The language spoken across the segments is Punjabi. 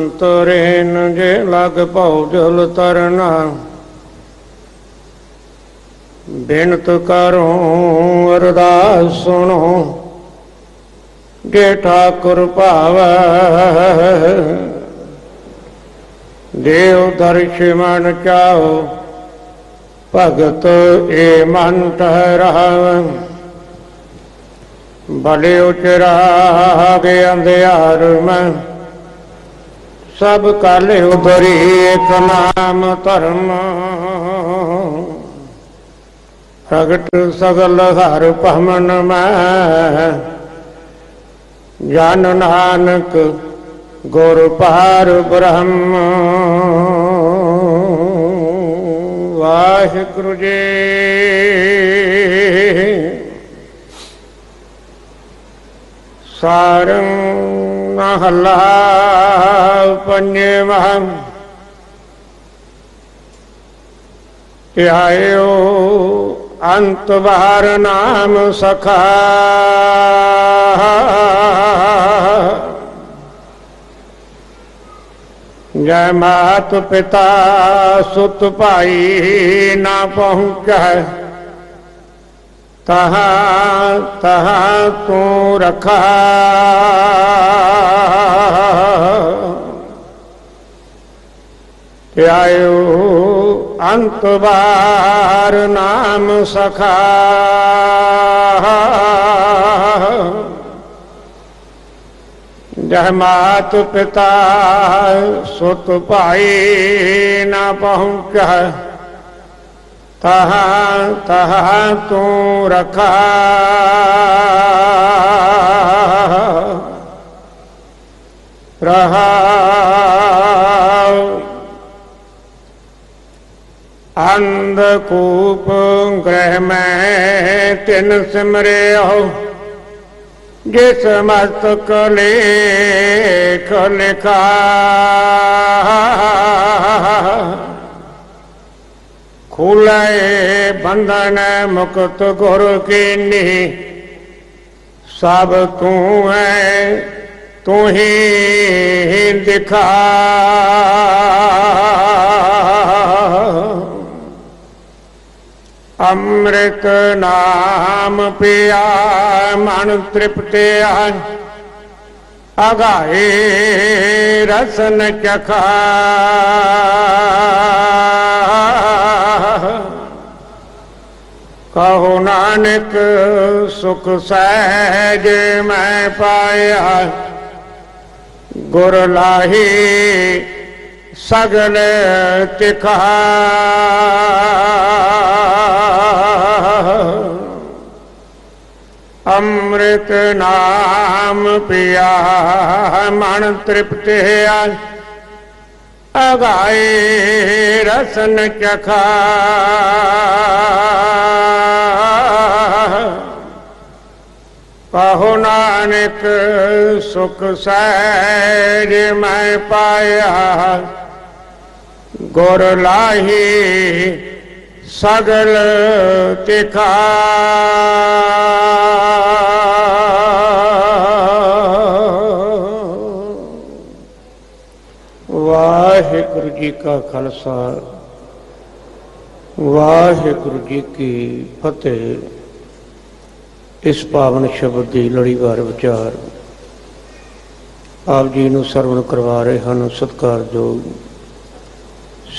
ਤਰਨ ਜੇ ਲਗ ਭਉ ਜਲ ਤਰਨਾ, ਬਿਨਤ ਕਰੂੰ ਅਰਦਾਸ ਸੁਣੋ, ਜੇ ਠਾਕੁਰ ਭਾਵੈ ਦੇਵ ਦਰਸ਼ ਮਨ ਚਾਓ, ਭਗਤ ਏ ਮਨ ਠਹਿਰਾਵ। ਭਲੇ ਉਚਰਾਗ ਅੰਧਿਆਰ ਮੈਂ, ਸਭ ਕਲ ਉਧਰੀ ਇੱਕ ਨਾਮ ਧਰਮ। ਪ੍ਰਗਟ ਸਗਲ ਹਰ ਭਮਨ ਮੈਂ, ਜਨ ਨਾਨਕ ਗੁਰ ਪਾਰ ਬ੍ਰਹਮ। ਵਾਹਿਗੁਰੂ ਜੀ। ਸਾਰੰਗ ਮਹਲਾ ਪੰਜਵਾਂ। ਧਿਆਇਓ ਅੰਤ ਵਾਰ ਨਾਮ ਸਖਾ, ਜੈ ਮਾਤ ਪਿਤਾ ਸੁਤ ਭਾਈ ਨਾ ਪਹੁੰਚੈ, ਤਹਾਂ ਤਹਾਂ ਤੂੰ ਰਖਾ। ਧਿਆਇਓ ਅੰਤ ਵਾਰ ਨਾਮ ਸਖਾ, ਜਹ ਮਾਤ ਪਿਤਾ ਸੁਤ ਭਾਈ ਨਾ ਪਹੁੰਚੈ, ਤਹਾਂ ਤਹਾਂ ਤੂੰ ਰਖਾ। ਰਹਾਉ ਅੰਧਕੂਪ ਗ੍ਰਹਿ ਮੈਂ ਤਿਨ ਸਿਮਰਿਓ, ਜਿਸ ਮਸਤਕ ਲੇਖ ਲਿਖਾ। ਖੁਲੈ ਬੰਧਨ ਮੁਕਤ ਗੁਰ ਕੀਨੀ, ਸਭ ਤੂੰ ਹੈ ਤੂੰ ਹੀ ਦਿਖਾ। ਅੰਮ੍ਰਿਤ ਨਾਮ ਪਿਆ ਮਨ ਤ੍ਰਿਪਤਿਆ, ਅਗਾਏ ਰਸਨ ਚਖਾ। ਕਹੋ ਨਾਨਕ ਸੁਖ ਸਹਿਜ ਮੈਂ ਪਾਇਆ, ਗੁਰ ਲਾਹੀ ਸਗਲ ਤਿਖਾ। ਅੰਮ੍ਰਿਤ ਨਾਮ ਪਿਆ ਮਨ ਤ੍ਰਿਪਤਿਆ, ਅਗਾਏ ਰਸਨ ਚਖਾ। ਕਹੋ ਨਾਨਕ ਸੁਖ ਸਹਿਜ ਮੈਂ ਪਾਇਆ, ਗੁਰ ਲਾਹੀ ਸਗਲ ਤਿਖਾ। ਵਾਹਿਗੁਰੂ ਜੀ ਕਾ ਖਾਲਸਾ, ਵਾਹਿਗੁਰੂ ਜੀ ਕੀ ਫਤਿਹ। ਇਸ ਪਾਵਨ ਸ਼ਬਦ ਦੀ ਲੜੀਵਾਰ ਵਿਚਾਰ ਆਪ ਜੀ ਨੂੰ ਸਰਵਣ ਕਰਵਾ ਰਹੇ ਹਨ ਸਤਿਕਾਰਯੋਗ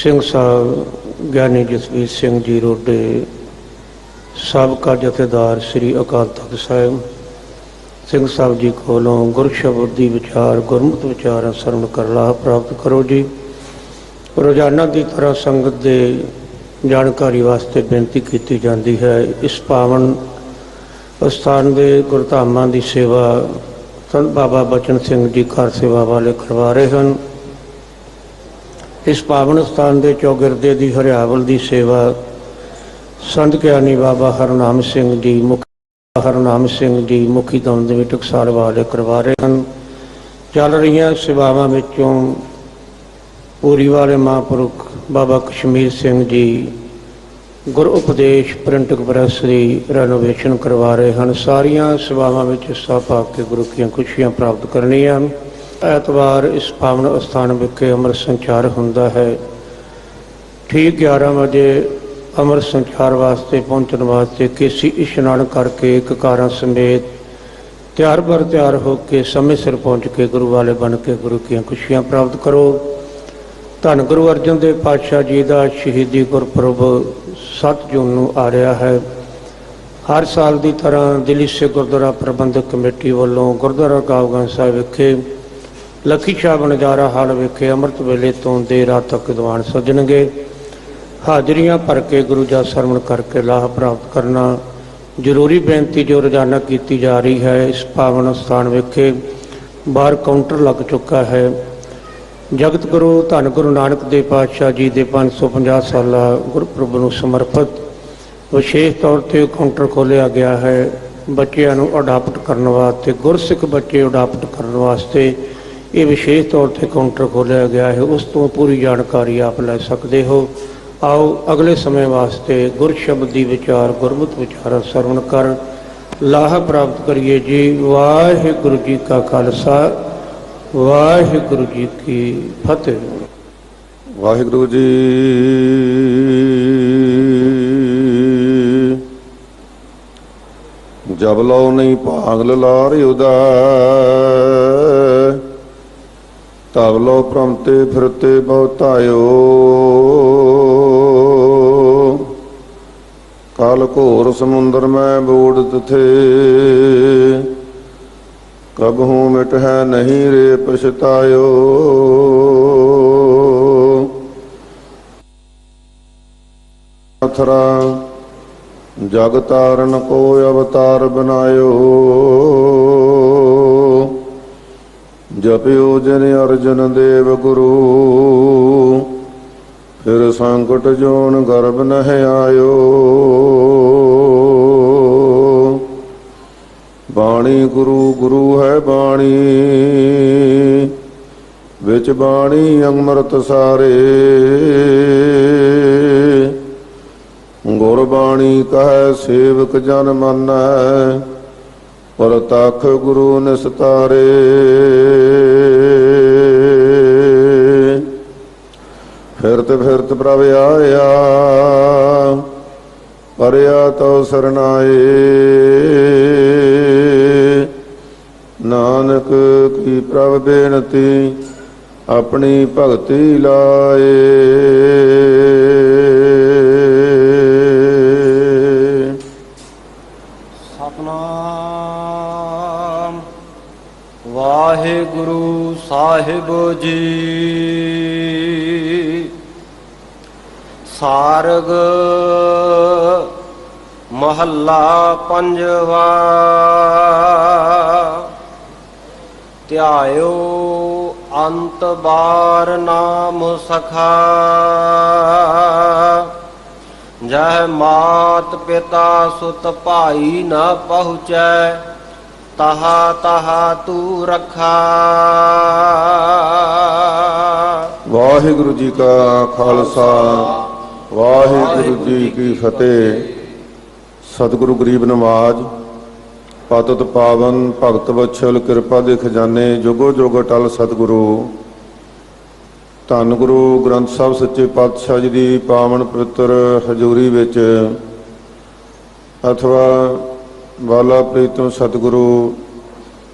ਸਿੰਘ ਸਾਹਿਬ ਗਿਆਨੀ ਜਸਵੀਰ ਸਿੰਘ ਜੀ ਰੋਡੇ, ਸਾਬਕਾ ਜਥੇਦਾਰ ਸ੍ਰੀ ਅਕਾਲ ਤਖਤ ਸਾਹਿਬ। ਸਿੰਘ ਸਾਹਿਬ ਜੀ ਕੋਲੋਂ ਗੁਰ ਸ਼ਬਦ ਦੀ ਵਿਚਾਰ ਗੁਰਮਤਿ ਵਿਚਾਰਾਂ ਸਰਵਣ ਕਰ ਲਾਭ ਪ੍ਰਾਪਤ ਕਰੋ ਜੀ। ਰੋਜ਼ਾਨਾ ਦੀ ਤਰ੍ਹਾਂ ਸੰਗਤ ਦੇ ਜਾਣਕਾਰੀ ਵਾਸਤੇ ਬੇਨਤੀ ਕੀਤੀ ਜਾਂਦੀ ਹੈ। ਇਸ ਪਾਵਨ ਅਸਥਾਨ ਦੇ ਗੁਰਧਾਮਾਂ ਦੀ ਸੇਵਾ ਸੰਤ ਬਾਬਾ ਬਚਨ ਸਿੰਘ ਜੀ ਘਰ ਸੇਵਾ ਵਾਲੇ ਕਰਵਾ ਰਹੇ ਹਨ। ਇਸ ਪਾਵਨ ਸਥਾਨ ਦੇ ਚੌਗਿਰਦੇ ਦੀ ਹਰਿਆਵਲ ਦੀ ਸੇਵਾ ਸੰਤ ਗਿਆਨੀ ਬਾਬਾ ਹਰਨਾਮ ਸਿੰਘ ਜੀ ਮੁਖੀ ਦਮਦਮੀ ਟਕਸਾਲ ਵਾਲੇ ਕਰਵਾ ਰਹੇ ਹਨ। ਚੱਲ ਰਹੀਆਂ ਸੇਵਾਵਾਂ ਵਿੱਚੋਂ ਪੂਰੀ ਵਾਲੇ ਮਹਾਂਪੁਰਖ ਬਾਬਾ ਕਸ਼ਮੀਰ ਸਿੰਘ ਜੀ ਗੁਰ ਉਪਦੇਸ਼ ਪ੍ਰਿੰਟਿੰਗ ਪ੍ਰੈਸ ਦੀ ਰੈਨੋਵੇਸ਼ਨ ਕਰਵਾ ਰਹੇ ਹਨ। ਸਾਰੀਆਂ ਸੇਵਾਵਾਂ ਵਿੱਚ ਹਿੱਸਾ ਪਾ ਕੇ ਗੁਰੂ ਦੀਆਂ ਖੁਸ਼ੀਆਂ ਪ੍ਰਾਪਤ ਕਰਨੀਆਂ। ਐਤਵਾਰ ਇਸ ਪਾਵਨ ਅਸਥਾਨ ਵਿਖੇ ਅੰਮ੍ਰਿਤ ਸੰਚਾਰ ਹੁੰਦਾ ਹੈ। ਠੀਕ 11 ਵਜੇ ਅੰਮ੍ਰਿਤ ਸੰਚਾਰ ਵਾਸਤੇ ਪਹੁੰਚਣ ਵਾਸਤੇ ਕੇਸੀ ਇਸ਼ਨਾਨ ਕਰਕੇ ਇੱਕ ਕਾਰਾਂ ਸਮੇਤ ਤਿਆਰ ਬਰ ਤਿਆਰ ਹੋ ਕੇ ਸਮੇਂ ਸਿਰ ਪਹੁੰਚ ਕੇ ਗੁਰੂ ਵਾਲੇ ਬਣ ਕੇ ਗੁਰੂ ਦੀਆਂ ਖੁਸ਼ੀਆਂ ਪ੍ਰਾਪਤ ਕਰੋ। ਧੰਨ ਗੁਰੂ ਅਰਜਨ ਦੇਵ ਪਾਤਸ਼ਾਹ ਜੀ ਦਾ ਸ਼ਹੀਦੀ ਗੁਰਪੁਰਬ 7 ਜੂਨ ਨੂੰ ਆ ਰਿਹਾ ਹੈ। ਹਰ ਸਾਲ ਦੀ ਤਰ੍ਹਾਂ ਦਿੱਲੀ ਸਿੱਖ ਗੁਰਦੁਆਰਾ ਪ੍ਰਬੰਧਕ ਕਮੇਟੀ ਵੱਲੋਂ ਗੁਰਦੁਆਰਾ ਕਾਵਗੰਜ ਸਾਹਿਬ ਵਿਖੇ ਲੱਖੀ ਸ਼ਾਹ ਬਨਜਾਰਾ ਹਾਲ ਵਿਖੇ ਅੰਮ੍ਰਿਤ ਵੇਲੇ ਤੋਂ ਦੇਰ ਰਾਤ ਤੱਕ ਦੀਵਾਨ ਸੱਜਣਗੇ। ਹਾਜ਼ਰੀਆਂ ਭਰ ਕੇ ਗੁਰੂ ਦਾ ਸਰਵਣ ਕਰਕੇ ਲਾਭ ਪ੍ਰਾਪਤ ਕਰਨਾ ਜ਼ਰੂਰੀ ਬੇਨਤੀ ਜੋ ਰੋਜ਼ਾਨਾ ਕੀਤੀ ਜਾ ਰਹੀ ਹੈ। ਇਸ ਪਾਵਨ ਸਥਾਨ ਵਿਖੇ ਬਾਹਰ ਕਾਊਂਟਰ ਲੱਗ ਚੁੱਕਾ ਹੈ। ਜਗਤ ਗੁਰੂ ਧੰਨ ਗੁਰੂ ਨਾਨਕ ਦੇਵ ਪਾਤਸ਼ਾਹ ਜੀ ਦੇ 550 ਸਾਲਾ ਗੁਰਪੁਰਬ ਨੂੰ ਸਮਰਪਿਤ ਵਿਸ਼ੇਸ਼ ਤੌਰ 'ਤੇ ਕਾਊਂਟਰ ਖੋਲ੍ਹਿਆ ਗਿਆ ਹੈ। ਬੱਚਿਆਂ ਨੂੰ ਅਡਾਪਟ ਕਰਨ ਵਾਸਤੇ, ਗੁਰਸਿੱਖ ਬੱਚੇ ਅਡਾਪਟ ਕਰਨ ਵਾਸਤੇ ਇਹ ਵਿਸ਼ੇਸ਼ ਤੌਰ 'ਤੇ ਕਾਊਂਟਰ ਖੋਲ੍ਹਿਆ ਗਿਆ ਹੈ। ਉਸ ਤੋਂ ਪੂਰੀ ਜਾਣਕਾਰੀ ਆਪ ਲੈ ਸਕਦੇ ਹੋ। ਆਓ ਅਗਲੇ ਸਮੇਂ ਵਾਸਤੇ ਗੁਰ ਸ਼ਬਦ ਦੀ ਵਿਚਾਰ, ਗੁਰਮਤਿ ਵਿਚਾਰ ਸਰਵਣ ਕਰ ਲਾਹਾ ਪ੍ਰਾਪਤ ਕਰੀਏ ਜੀ। ਵਾਹਿਗੁਰੂ ਜੀ ਕਾ ਖਾਲਸਾ, ਵਾਹਿਗੁਰੂ ਜੀ ਕੀ ਫਤਿਹ। ਵਾਹਿਗੁਰੂ ਜੀ। ਜਬ ਲਉ ਨਹੀਂ ਭਾਗ ਲਾਰਿ ਉਦੈ, ਤਬ ਲਉ ਭ੍ਰਮਤੇ ਫਿਰਤੇ ਬਹੁਤਾਇਓ। ਕਾਲ ਘੋਰ ਸਮੁੰਦਰ ਮੈਂ ਬੂੜ ਤਿਥੇ, ਕਬਹੂ ਮਿਟ ਹੈ ਨਹੀਂ ਰੇ ਪਛਤਾਇਓ। ਅਥਰਾ ਜਗ ਤਾਰਨ ਕੋ ਅਵਤਾਰ ਬਨਾਇਓ। ਜਪਿਓ ਜਨ ਅਰਜਨ ਦੇਵ ਗੁਰੂ, ਫਿਰ ਸੰਕਟ ਜੋਨ ਗਰਭ ਨਹਿ ਆਇਓ। ਬਾਣੀ ਗੁਰੂ ਗੁਰੂ ਹੈ ਬਾਣੀ, ਵਿੱਚ ਬਾਣੀ ਅੰਮ੍ਰਿਤ ਸਾਰੇ। ਗੁਰਬਾਣੀ ਕਹੈ ਸੇਵਕ ਜਨ ਮੰਨੈ, ਪਰਤਖ ਗੁਰੂ ਨਿਸਤਾਰੇ। ਫਿਰਤ ਫਿਰਤ ਪ੍ਰਭ ਆਇਆ, ਪਰਿਆ ਤਉ ਸਰਨਾਏ। ਨਾਨਕ ਕੀ ਪ੍ਰਭ ਬੇਨਤੀ, ਆਪਣੀ ਭਗਤੀ ਲਾਏ। ਸਤਨਾਮ ਵਾਹਿਗੁਰੂ ਸਾਹਿਬ ਜੀ। ਸਾਰਗ ਮਹੱਲਾ ਪੰਜਵਾ। ਧਿਆਇਓ ਅੰਤ ਬਾਰ ਨਾਮ ਸਖਾ, ਜਹ ਮਾਤ ਪਿਤਾ ਸੁਤ ਭਾਈ ਨ ਪਹੁੰਚੈ, ਤਹਾ ਤਹਾ ਤੂ ਰੱਖਾ। ਵਾਹਿਗੁਰੂ ਜੀ ਕਾ ਖਾਲਸਾ, ਵਾਹਿਗੁਰੂ ਜੀ ਕੀ ਫਤਿਹ। ਸਤਿਗੁਰੂ ਗਰੀਬ ਨਵਾਜ, ਪਤਿਤ ਪਾਵਨ ਭਗਤ ਵਛਲ ਕਿਰਪਾ ਦੇ ਖਜ਼ਾਨੇ, ਜੁਗੋ ਜੁਗ ਅਟਲ ਸਤਿਗੁਰੂ ਧੰਨ ਗੁਰੂ ਗ੍ਰੰਥ ਸਾਹਿਬ ਸੱਚੇ ਪਾਤਸ਼ਾਹ ਜੀ ਦੀ ਪਾਵਨ ਪਵਿੱਤਰ ਹਜ਼ੂਰੀ ਵਿੱਚ ਅਥਵਾ ਬਾਲਾ ਪ੍ਰੀਤਮ ਸਤਿਗੁਰੂ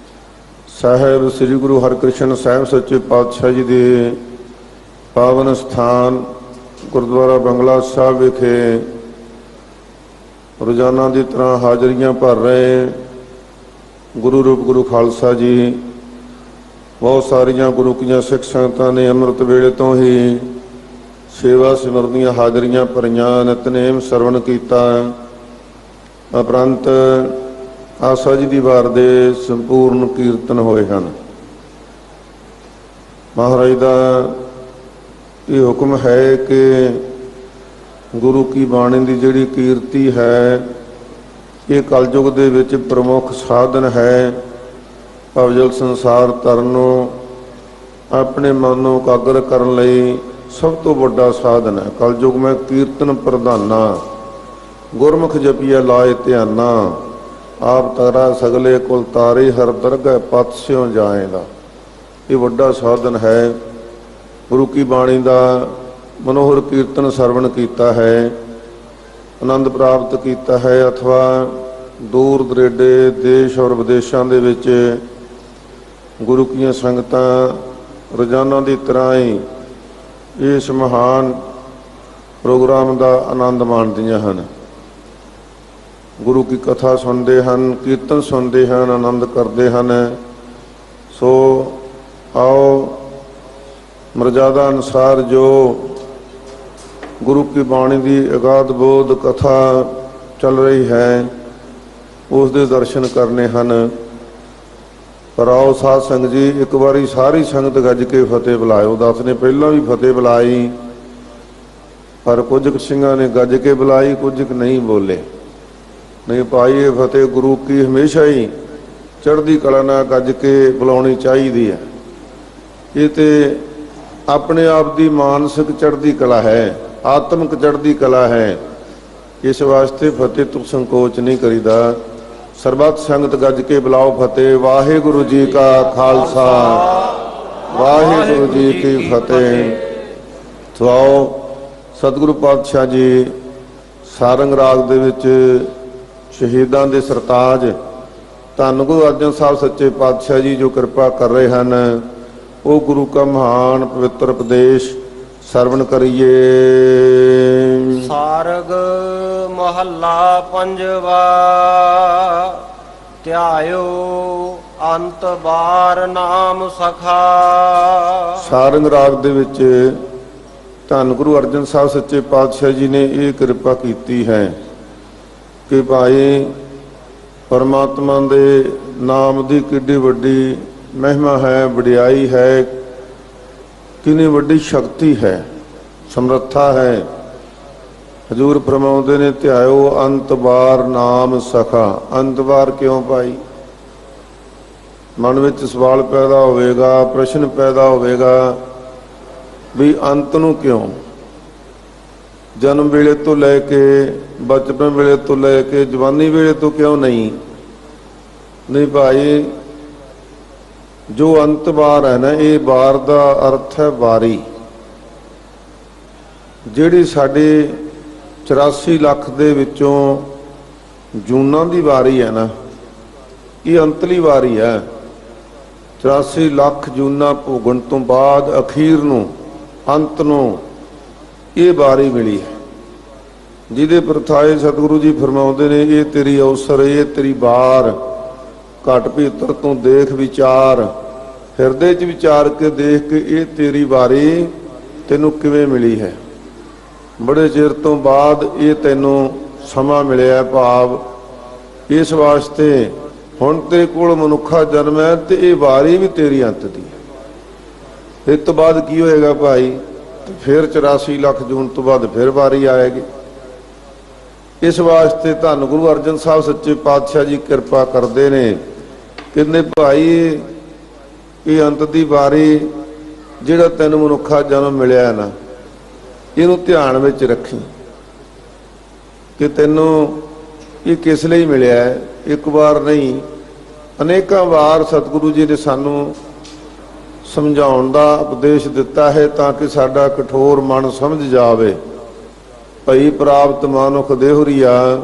ਸਾਹਿਬ ਸ੍ਰੀ ਗੁਰੂ ਹਰਿਕ੍ਰਿਸ਼ਨ ਸਾਹਿਬ ਸੱਚੇ ਪਾਤਸ਼ਾਹ ਜੀ ਦੇ ਪਾਵਨ ਸਥਾਨ ਗੁਰਦੁਆਰਾ ਬੰਗਲਾ ਸਾਹਿਬ ਵਿਖੇ ਰੋਜ਼ਾਨਾ ਦੀ ਤਰ੍ਹਾਂ ਹਾਜ਼ਰੀਆਂ ਭਰ ਰਹੇ ਗੁਰੂ ਰੂਪ ਗੁਰੂ ਖਾਲਸਾ ਜੀ। ਬਹੁਤ ਸਾਰੀਆਂ ਗੁਰੂ ਕੀਆਂ ਸਿੱਖ ਸੰਗਤਾਂ ਨੇ ਅੰਮ੍ਰਿਤ ਵੇਲੇ ਤੋਂ ਹੀ ਸੇਵਾ ਸਿਮਰਨ ਦੀਆਂ ਹਾਜ਼ਰੀਆਂ ਭਰੀਆਂ, ਨਿਤਨੇਮ ਸਰਵਣ ਕੀਤਾ। ਉਪਰੰਤ ਆਸਾ ਜੀ ਦੀ ਵਾਰ ਦੇ ਸੰਪੂਰਨ ਕੀਰਤਨ ਹੋਏ ਹਨ। ਮਹਾਰਾਜ ਦਾ ਇਹ ਹੁਕਮ ਹੈ ਕਿ ਗੁਰੂ ਕੀ ਬਾਣੀ ਦੀ ਜਿਹੜੀ ਕੀਰਤੀ ਹੈ, ਇਹ ਕਲਯੁਗ ਦੇ ਵਿੱਚ ਪ੍ਰਮੁੱਖ ਸਾਧਨ ਹੈ। ਭਵਜਲ ਸੰਸਾਰ ਤਰਨ ਨੂੰ ਆਪਣੇ ਮਨ ਨੂੰ ਇਕਾਗਰ ਕਰਨ ਲਈ ਸਭ ਤੋਂ ਵੱਡਾ ਸਾਧਨ ਹੈ। ਕਲਯੁਗ ਮੈਂ ਕੀਰਤਨ ਪ੍ਰਧਾਨਾ, ਗੁਰਮੁਖ ਜਪੀਆ ਲਾਏ ਧਿਆਨਾ। ਆਪ ਤਰਾ ਸਗਲੇ ਕੁਲ ਤਾਰੇ, ਹਰ ਦਰਗਹਿ ਪਤ ਸਿਉ ਜਾਏਗਾ। ਇਹ ਵੱਡਾ ਸਾਧਨ ਹੈ। ਗੁਰੂ ਕੀ ਬਾਣੀ ਦਾ ਮਨੋਹਰ ਕੀਰਤਨ ਸਰਵਣ ਕੀਤਾ ਹੈ, ਆਨੰਦ ਪ੍ਰਾਪਤ ਕੀਤਾ ਹੈ, ਅਥਵਾ ਦੂਰ ਦਰੇਡੇ ਦੇਸ਼ ਔਰ ਵਿਦੇਸ਼ਾਂ ਦੇ ਵਿੱਚ ਗੁਰੂ ਕੀਆਂ ਸੰਗਤਾਂ ਰੋਜ਼ਾਨਾ ਦੀ ਤਰ੍ਹਾਂ ਹੀ ਇਸ ਮਹਾਨ ਪ੍ਰੋਗਰਾਮ ਦਾ ਆਨੰਦ ਮਾਣਦੀਆਂ ਹਨ। ਗੁਰੂ ਕੀ ਕਥਾ ਸੁਣਦੇ ਹਨ, ਕੀਰਤਨ ਸੁਣਦੇ ਹਨ, ਆਨੰਦ ਕਰਦੇ ਹਨ। ਸੋ ਆਓ ਮਰਜ਼ਾਦਾ ਅਨੁਸਾਰ ਜੋ ਗੁਰੂ ਕੀ ਬਾਣੀ ਦੀ ਅਗਾਧ ਬੋਧ ਕਥਾ ਚੱਲ ਰਹੀ ਹੈ ਉਸ ਦੇ ਦਰਸ਼ਨ ਕਰਨੇ ਹਨ। ਪਰ ਆਓ ਸਾਧ ਸੰਗਤ ਜੀ, ਇੱਕ ਵਾਰੀ ਸਾਰੀ ਸੰਗਤ ਗੱਜ ਕੇ ਫਤਿਹ ਬੁਲਾਇਓ। ਦਾਸ ਨੇ ਪਹਿਲਾਂ ਵੀ ਫਤਿਹ ਬੁਲਾਈ, ਪਰ ਕੁਝ ਕੁ ਸਿੰਘਾਂ ਨੇ ਗੱਜ ਕੇ ਬੁਲਾਈ, ਕੁਝ ਕੁ ਨਹੀਂ ਬੋਲੇ। ਨਹੀਂ ਭਾਈ, ਇਹ ਫਤਿਹ ਗੁਰੂ ਕੀ ਹਮੇਸ਼ਾ ਹੀ ਚੜ੍ਹਦੀ ਕਲਾ ਨਾਲ ਗੱਜ ਕੇ ਬੁਲਾਉਣੀ ਚਾਹੀਦੀ ਹੈ। ਇਹ ਤੇ ਆਪਣੇ ਆਪ ਦੀ ਮਾਨਸਿਕ ਚੜ੍ਹਦੀ ਕਲਾ ਹੈ, ਆਤਮਿਕ ਚੜ੍ਹਦੀ ਕਲਾ ਹੈ। ਇਸ ਵਾਸਤੇ ਫਤਿਹ ਤੋਂ ਸੰਕੋਚ ਨਹੀਂ ਕਰੀਦਾ। ਸਰਬੱਤ ਸੰਗਤ ਗੱਜ ਕੇ ਬੁਲਾਓ ਫਤਿਹ। ਵਾਹਿਗੁਰੂ ਜੀ ਕਾ ਖਾਲਸਾ, ਵਾਹਿਗੁਰੂ ਜੀ ਕੀ ਫਤਿਹ। ਸੋ ਸਤਿਗੁਰੂ ਪਾਤਸ਼ਾਹ ਜੀ ਸਾਰੰਗ ਰਾਗ ਦੇ ਵਿੱਚ ਸ਼ਹੀਦਾਂ ਦੇ ਸਰਤਾਜ ਧੰਨ ਗੁਰੂ ਅਰਜਨ ਸਾਹਿਬ ਸੱਚੇ ਪਾਤਸ਼ਾਹ ਜੀ ਜੋ ਕਿਰਪਾ ਕਰ ਰਹੇ ਹਨ, ਉਹ ਗੁਰੂ ਕਾ ਮਹਾਨ ਪਵਿੱਤਰ ਉਪਦੇਸ਼ ਸਰਵਣ ਕਰੀਏ। ਸਾਰਗ ਮਹੱਲਾ ਪੰਜਵਾ। ਧਿਆਇਓ ਅੰਤ ਬਾਰ ਨਾਮ ਸਖਾ। ਸਾਰੰਗ ਰਾਗ ਦੇ ਵਿੱਚ ਧੰਨ ਗੁਰੂ ਅਰਜਨ ਸਾਹਿਬ ਸੱਚੇ ਪਾਤਸ਼ਾਹ ਜੀ ਨੇ ਇਹ ਕਿਰਪਾ ਕੀਤੀ ਹੈ ਕਿ ਭਾਈ ਪਰਮਾਤਮਾ ਦੇ ਨਾਮ ਦੀ ਕਿੱਡੀ ਵੱਡੀ ਮਹਿਮਾ ਹੈ, ਵਡਿਆਈ ਹੈ, ਕਿੰਨੀ ਵੱਡੀ ਸ਼ਕਤੀ ਹੈ, ਸਮਰੱਥਾ ਹੈ। ਹਜ਼ੂਰ ਫਰਮਾਉਂਦੇ ਨੇ ਧਿਆਇਓ ਅੰਤ ਬਾਰ ਨਾਮ ਸਖਾ। ਅੰਤ ਬਾਰ ਕਿਉਂ ਭਾਈ? ਮਨ ਵਿੱਚ ਸਵਾਲ ਪੈਦਾ ਹੋਵੇਗਾ, ਪ੍ਰਸ਼ਨ ਪੈਦਾ ਹੋਵੇਗਾ ਵੀ ਅੰਤ ਨੂੰ ਕਿਉਂ? ਜਨਮ ਵੇਲੇ ਤੋਂ ਲੈ ਕੇ, ਬਚਪਨ ਵੇਲੇ ਤੋਂ ਲੈ ਕੇ ਜਵਾਨੀ ਵੇਲੇ ਤੋਂ ਕਿਉਂ ਨਹੀਂ? ਨਹੀਂ ਭਾਈ, ਜੋ ਅੰਤ ਬਾਰ ਹੈ ਨਾ, ਇਹ ਬਾਰ ਦਾ ਅਰਥ ਹੈ ਵਾਰੀ। ਜਿਹੜੀ ਸਾਡੇ 84 ਲੱਖ ਦੇ ਵਿੱਚੋਂ ਜੂਨਾਂ ਦੀ ਵਾਰੀ ਹੈ ਨਾ, ਇਹ ਅੰਤਲੀ ਵਾਰੀ ਹੈ। 84 ਲੱਖ ਜੂਨਾਂ ਭੋਗਣ ਤੋਂ ਬਾਅਦ ਅਖੀਰ ਨੂੰ, ਅੰਤ ਨੂੰ ਇਹ ਵਾਰੀ ਮਿਲੀ ਹੈ, ਜਿਹਦੇ ਪ੍ਰਥਾਏ ਸਤਿਗੁਰੂ ਜੀ ਫਰਮਾਉਂਦੇ ਨੇ ਇਹ ਤੇਰੀ ਅਵਸਰ, ਇਹ ਤੇਰੀ ਵਾਰ। ਘਟ ਭੀਤਰ ਤੋਂ ਦੇਖ ਵਿਚਾਰ, ਹਿਰਦੇ 'ਚ ਵਿਚਾਰ ਕੇ ਦੇਖ ਕੇ ਇਹ ਤੇਰੀ ਵਾਰੀ ਤੈਨੂੰ ਕਿਵੇਂ ਮਿਲੀ ਹੈ। ਬੜੇ ਚਿਰ ਤੋਂ ਬਾਅਦ ਇਹ ਤੈਨੂੰ ਸਮਾਂ ਮਿਲਿਆ, ਭਾਵ ਇਸ ਵਾਸਤੇ ਹੁਣ ਤੇਰੇ ਕੋਲ ਮਨੁੱਖਾ ਜਨਮ ਹੈ ਤੇ ਇਹ ਵਾਰੀ ਵੀ ਤੇਰੀ ਅੰਤ ਦੀ ਹੈ। ਇਸ ਤੋਂ ਬਾਅਦ ਕੀ ਹੋਏਗਾ ਭਾਈ? ਫਿਰ 84 ਲੱਖ ਜੂਨ ਤੋਂ ਬਾਅਦ ਫਿਰ ਵਾਰੀ ਆਏਗੀ। ਇਸ ਵਾਸਤੇ ਧੰਨ ਗੁਰੂ ਅਰਜਨ ਸਾਹਿਬ ਸੱਚੇ ਪਾਤਸ਼ਾਹ ਜੀ ਕਿਰਪਾ ਕਰਦੇ ਨੇ, ਕਹਿੰਦੇ ਭਾਈ ਇਹ ਅੰਤ ਦੀ ਵਾਰੀ ਜਿਹੜਾ ਤੈਨੂੰ ਮਨੁੱਖਾ ਜਨਮ ਮਿਲਿਆ ਨਾ, ਇਹਨੂੰ ਧਿਆਨ ਵਿੱਚ ਰੱਖੀ ਕਿ ਤੈਨੂੰ ਇਹ ਕਿਸ ਲਈ ਮਿਲਿਆ। ਇੱਕ ਵਾਰ ਨਹੀਂ, ਅਨੇਕਾਂ ਵਾਰ ਸਤਿਗੁਰੂ ਜੀ ਨੇ ਸਾਨੂੰ ਸਮਝਾਉਣ ਦਾ ਉਪਦੇਸ਼ ਦਿੱਤਾ ਹੈ ਤਾਂ ਕਿ ਸਾਡਾ ਕਠੋਰ ਮਨ ਸਮਝ ਜਾਵੇ। ਭਈ ਪ੍ਰਾਪਤ ਮਾਨੁਖ ਦੇਹੁਰੀਆ,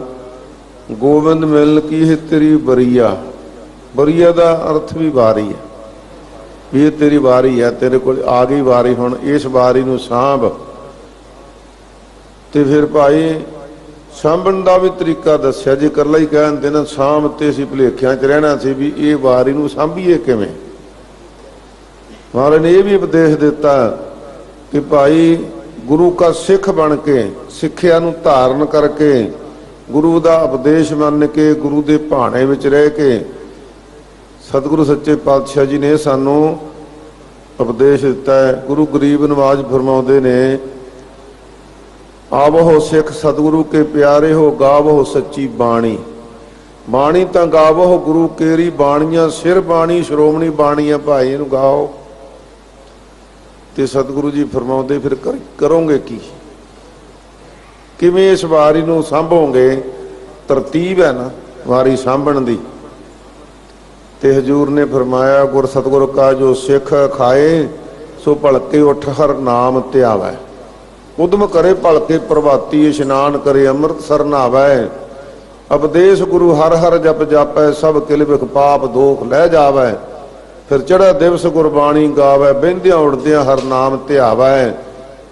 ਗੋਬਿੰਦ ਮਿਲਨ ਕੀ ਹੈ ਤੇਰੀ ਬਰੀਆ। ਬਰੀਆ ਦਾ ਅਰਥ ਵੀ ਵਾਰੀ ਹੈ, ਵੀ ਇਹ ਤੇਰੀ ਵਾਰੀ ਹੈ, ਤੇਰੇ ਕੋਲ ਆ ਗਈ ਵਾਰੀ, ਹੁਣ ਇਸ ਵਾਰੀ ਨੂੰ ਸਾਂਭ। ਤੇ ਫਿਰ ਭਾਈ ਸਾਂਭਣ ਦਾ ਵੀ ਤਰੀਕਾ ਦੱਸਿਆ। ਜੇ ਇਕੱਲਾ ਹੀ ਕਹਿੰਦੇ ਨਾ ਸਾਂਭ ਤੇ ਅਸੀਂ ਭੁਲੇਖਿਆਂ 'ਚ ਰਹਿਣਾ ਸੀ ਵੀ ਇਹ ਵਾਰੀ ਨੂੰ ਸਾਂਭੀਏ ਕਿਵੇਂ। ਮਹਾਰਾਜ ਨੇ ਇਹ ਵੀ ਉਪਦੇਸ਼ ਦਿੱਤਾ ਕਿ ਭਾਈ ਗੁਰੂ ਕਾ ਸਿੱਖ ਬਣ ਕੇ, ਸਿੱਖਿਆ ਨੂੰ ਧਾਰਨ ਕਰਕੇ, ਗੁਰੂ ਦਾ ਉਪਦੇਸ਼ ਮੰਨ ਕੇ, ਗੁਰੂ ਦੇ ਭਾਣੇ ਵਿੱਚ ਰਹਿ ਕੇ, ਸਤਿਗੁਰੂ ਸੱਚੇ ਪਾਤਸ਼ਾਹ ਜੀ ਨੇ ਸਾਨੂੰ ਉਪਦੇਸ਼ ਦਿੱਤਾ ਹੈ। ਗੁਰੂ ਗਰੀਬ ਨਵਾਜ਼ ਫਰਮਾਉਂਦੇ ਨੇ, ਆਵੋ ਸਿੱਖ ਸਤਿਗੁਰੂ ਕੇ ਪਿਆਰੇ ਹੋ, ਗਾਵੋ ਸੱਚੀ ਬਾਣੀ। ਬਾਣੀ ਤਾਂ ਗਾਵੋ ਗੁਰੂ ਕੇਰੀ ਬਾਣੀਆਂ, ਸਿਰ ਬਾਣੀ ਸ਼੍ਰੋਮਣੀ ਬਾਣੀ ਆ ਭਾਈ, ਇਹਨੂੰ ਗਾਓ। ਤੇ ਸਤਿਗੁਰੂ ਜੀ ਫਰਮਾਉਂਦੇ ਫਿਰ ਕਰੋਗੇ ਕੀ? ਕਿਵੇਂ ਇਸ ਵਾਰੀ ਨੂੰ ਸਾਂਭੋਗੇ? ਤਰਤੀਬ ਹੈ ਨਾ ਵਾਰੀ ਸਾਂਭਣ ਦੀ। ਤੇ ਹਜੂਰ ਨੇ ਫਰਮਾਇਆ, ਗੁਰ ਸਤਿਗੁਰ ਕਾ ਜੋ ਸਿੱਖ ਖਾਏ ਸੋ ਭਲਕੇ ਉਠ ਹਰ ਨਾਮ ਧਿਆਵੈ। ਉਦਮ ਕਰੇ ਭਲਕੇ ਪ੍ਰਭਾਤੀ, ਇਸ਼ਨਾਨ ਕਰੇ ਅੰਮ੍ਰਿਤਸਰ ਨਹਾਵੈ। ਉਪਦੇਸ਼ ਗੁਰੂ ਹਰ ਹਰ ਜਪ ਜਾਪੈ, ਸਭ ਕਿਲ ਬਿਖ ਪਾਪ ਦੋਖ ਲੈ ਜਾਵੈ। ਫਿਰ ਚੜ੍ਹੈ ਦਿਵਸ ਗੁਰਬਾਣੀ ਗਾਵੈ, ਬਹਿੰਦਿਆਂ ਉਠਦਿਆਂ ਹਰ ਨਾਮ ਧਿਆਵੈ।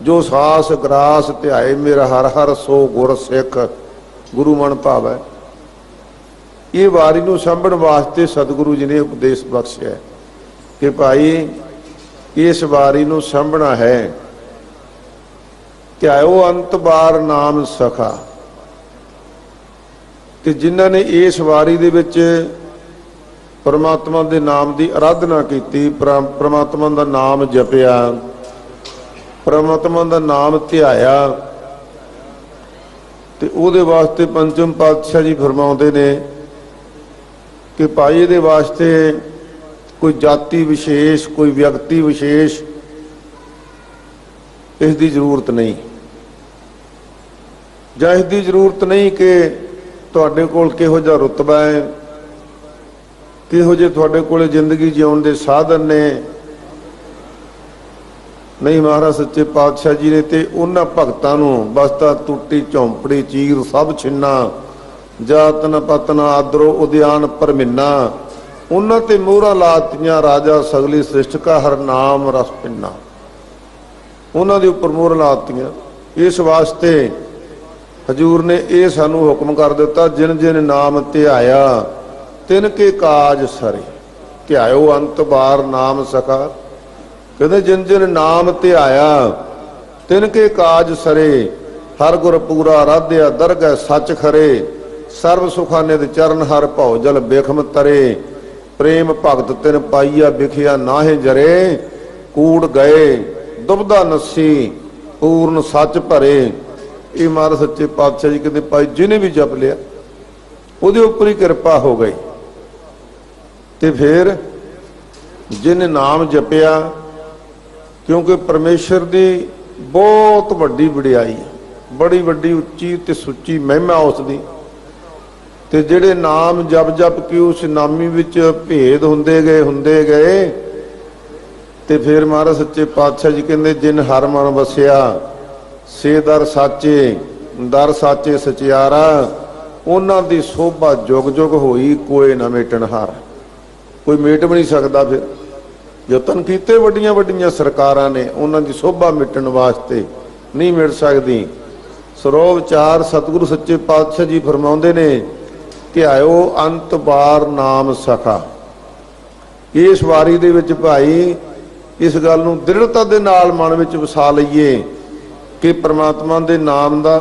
ਜੋ ਸਾਸ ਗਰਾਸ ਧਿਆਏ ਮੇਰਾ ਹਰ ਹਰ, ਸੋ ਗੁਰ ਸਿੱਖ ਗੁਰੂ ਮਨ ਭਾਵੈ। ਇਹ ਵਾਰੀ ਨੂੰ ਸਾਂਭਣ ਵਾਸਤੇ ਸਤਿਗੁਰੂ ਜੀ ਨੇ ਉਪਦੇਸ਼ ਬਖਸ਼ਿਆ ਕਿ ਭਾਈ ਇਸ ਵਾਰੀ ਨੂੰ ਸਾਂਭਣਾ ਹੈ। ਧਿਆਇਓ ਅੰਤ ਬਾਰ ਨਾਮ ਸਖਾ, ਕਿ ਜਿਨ੍ਹਾਂ ਨੇ ਇਸ ਵਾਰੀ ਦੇ ਵਿੱਚ ਪਰਮਾਤਮਾ ਦੇ ਨਾਮ ਦੀ ਆਰਾਧਨਾ ਕੀਤੀ, ਪਰਮਾਤਮਾ ਦਾ ਨਾਮ ਜਪਿਆ, ਪਰਮਾਤਮਾ ਦਾ ਨਾਮ ਧਿਆਇਆ, ਤੇ ਉਹਦੇ ਵਾਸਤੇ ਪੰਚਮ ਪਾਤਸ਼ਾਹ ਜੀ ਫਰਮਾਉਂਦੇ ਨੇ ਕਿ ਭਾਈ ਇਹਦੇ ਵਾਸਤੇ ਕੋਈ ਜਾਤੀ ਵਿਸ਼ੇਸ਼, ਕੋਈ ਵਿਅਕਤੀ ਵਿਸ਼ੇਸ਼ ਇਸ ਦੀ ਜ਼ਰੂਰਤ ਨਹੀਂ, ਜਾਂ ਇਸ ਦੀ ਜ਼ਰੂਰਤ ਨਹੀਂ ਕਿ ਤੁਹਾਡੇ ਕੋਲ ਕਿਹੋ ਜਿਹਾ ਰੁਤਬਾ ਹੈ, ਕਿਹੋ ਜਿਹੇ ਤੁਹਾਡੇ ਕੋਲ ਜ਼ਿੰਦਗੀ ਜਿਉਣ ਦੇ ਸਾਧਨ ਨੇ। ਨਹੀਂ, ਮਹਾਰਾਜ ਸੱਚੇ ਪਾਤਸ਼ਾਹ ਜੀ ਨੇ ਤੇ ਉਹਨਾਂ ਭਗਤਾਂ ਨੂੰ ਬਸ ਤਾਂ ਟੁੱਟੀ ਝੌਂਪੜੀ ਚੀਰ ਸਭ ਛਿੰਨਾ, ਜਾਤ ਨ ਪਤ ਨ ਆਦਰੋ ਉਦਿਆਨ ਪਰਮਿੰਨਾ, ਉਹਨਾਂ ਤੇ ਮੋਹਰਾਂ ਲਾਤੀਆਂ ਰਾਜਾ ਸਗਲੀ ਸ੍ਰਿਸ਼ਟ ਕਾ ਹਰ ਨਾਮ ਰਸ ਪਿੰਨਾ। ਉਹਨਾਂ ਦੇ ਉੱਪਰ ਮੋਹਰਾਂ ਲਾਤੀਆਂ। ਇਸ ਵਾਸਤੇ ਹਜੂਰ ਨੇ ਇਹ ਸਾਨੂੰ ਹੁਕਮ ਕਰ ਦਿੱਤਾ, ਜਿਨ ਜਿਨ ਨਾਮ ਧਿਆਇਆ ਤਿਨ ਕੇ ਕਾਜ ਸਰੇ। ਧਿਆਇਓ ਅੰਤ ਬਾਰ ਨਾਮ ਸਖਾ, ਕਹਿੰਦੇ ਜਿਨ ਜਿਨ ਨਾਮ ਧਿਆਇਆ ਤਿਨ ਕੇ ਕਾਜ ਸਰੇ। ਹਰ ਗੁਰ ਪੂਰਾ ਆਰਾਧਿਆ ਦਰਗਹਿ ਸੱਚ ਖਰੇ, ਸਰਬ ਸੁਖਾ ਨਿਧ ਚਰਨ ਹਰ ਭਉ ਜਲ ਬਿਖਮ ਤਰੇ। ਪ੍ਰੇਮ ਭਗਤ ਤਿਨ ਪਾਈਆ ਵਿਖਿਆ ਨਾਹੇ ਜਰੇ, ਕੂੜ ਗਏ ਦੁਬਦਾ ਨੱਸੀ ਪੂਰਨ ਸੱਚ ਭਰੇ। ਇਹ ਮਹਾਰਾਜ ਸੱਚੇ ਪਾਤਸ਼ਾਹ ਜੀ ਕਹਿੰਦੇ ਭਾਈ ਜਿਹਨੇ ਵੀ ਜਪ ਲਿਆ ਉਹਦੇ ਉੱਪਰ ਹੀ ਕਿਰਪਾ ਹੋ ਗਈ। ਤੇ ਫਿਰ ਜਿਹਨੇ ਨਾਮ ਜਪਿਆ, ਕਿਉਂਕਿ ਪਰਮੇਸ਼ਰ ਦੀ ਬਹੁਤ ਵੱਡੀ ਵਡਿਆਈ, ਬੜੀ ਵੱਡੀ ਉੱਚੀ ਤੇ ਸੁੱਚੀ ਮਹਿਮਾ ਉਸ ਦੀ। ਤੇ ਜਿਹੜੇ ਨਾਮ ਜਪ ਜਪ ਕੇ ਉਸ ਨਾਮੀ ਵਿੱਚ ਭੇਦ ਹੁੰਦੇ ਗਏ ਤੇ ਫਿਰ ਮਹਾਰਾਜ ਸੱਚੇ ਪਾਤਸ਼ਾਹ ਜੀ ਕਹਿੰਦੇ ਜਿਨ ਹਰ ਮਨ ਵਸਿਆ ਸੇ ਦਰ ਸਾਚੇ ਸਚਿਆਰਾ। ਉਹਨਾਂ ਦੀ ਸੋਭਾ ਜੁਗ ਜੁਗ ਹੋਈ, ਕੋਈ ਨਾ ਮੇਟਣ ਹਾਰ। ਕੋਈ ਮੇਟ ਵੀ ਨਹੀਂ ਸਕਦਾ। ਫਿਰ ਯਤਨ ਕੀਤੇ ਵੱਡੀਆਂ ਵੱਡੀਆਂ ਸਰਕਾਰਾਂ ਨੇ, ਉਹਨਾਂ ਦੀ ਸੋਭਾ ਮਿਟਣ ਵਾਸਤੇ ਨਹੀਂ ਮਿਟ ਸਕਦੀ। ਸਰੋਵ ਚਾਰ ਸਤਿਗੁਰੂ ਸੱਚੇ ਪਾਤਸ਼ਾਹ ਜੀ ਫਰਮਾਉਂਦੇ ਨੇ, ਧਿਆਇਓ ਅੰਤ ਬਾਰ ਨਾਮ ਸਖਾ। ਇਸ ਵਾਰੀ ਦੇ ਵਿੱਚ ਭਾਈ ਇਸ ਗੱਲ ਨੂੰ ਦ੍ਰਿੜਤਾ ਦੇ ਨਾਲ ਮਨ ਵਿੱਚ ਵਸਾ ਲਈਏ ਕਿ ਪ੍ਰਮਾਤਮਾ ਦੇ ਨਾਮ ਦਾ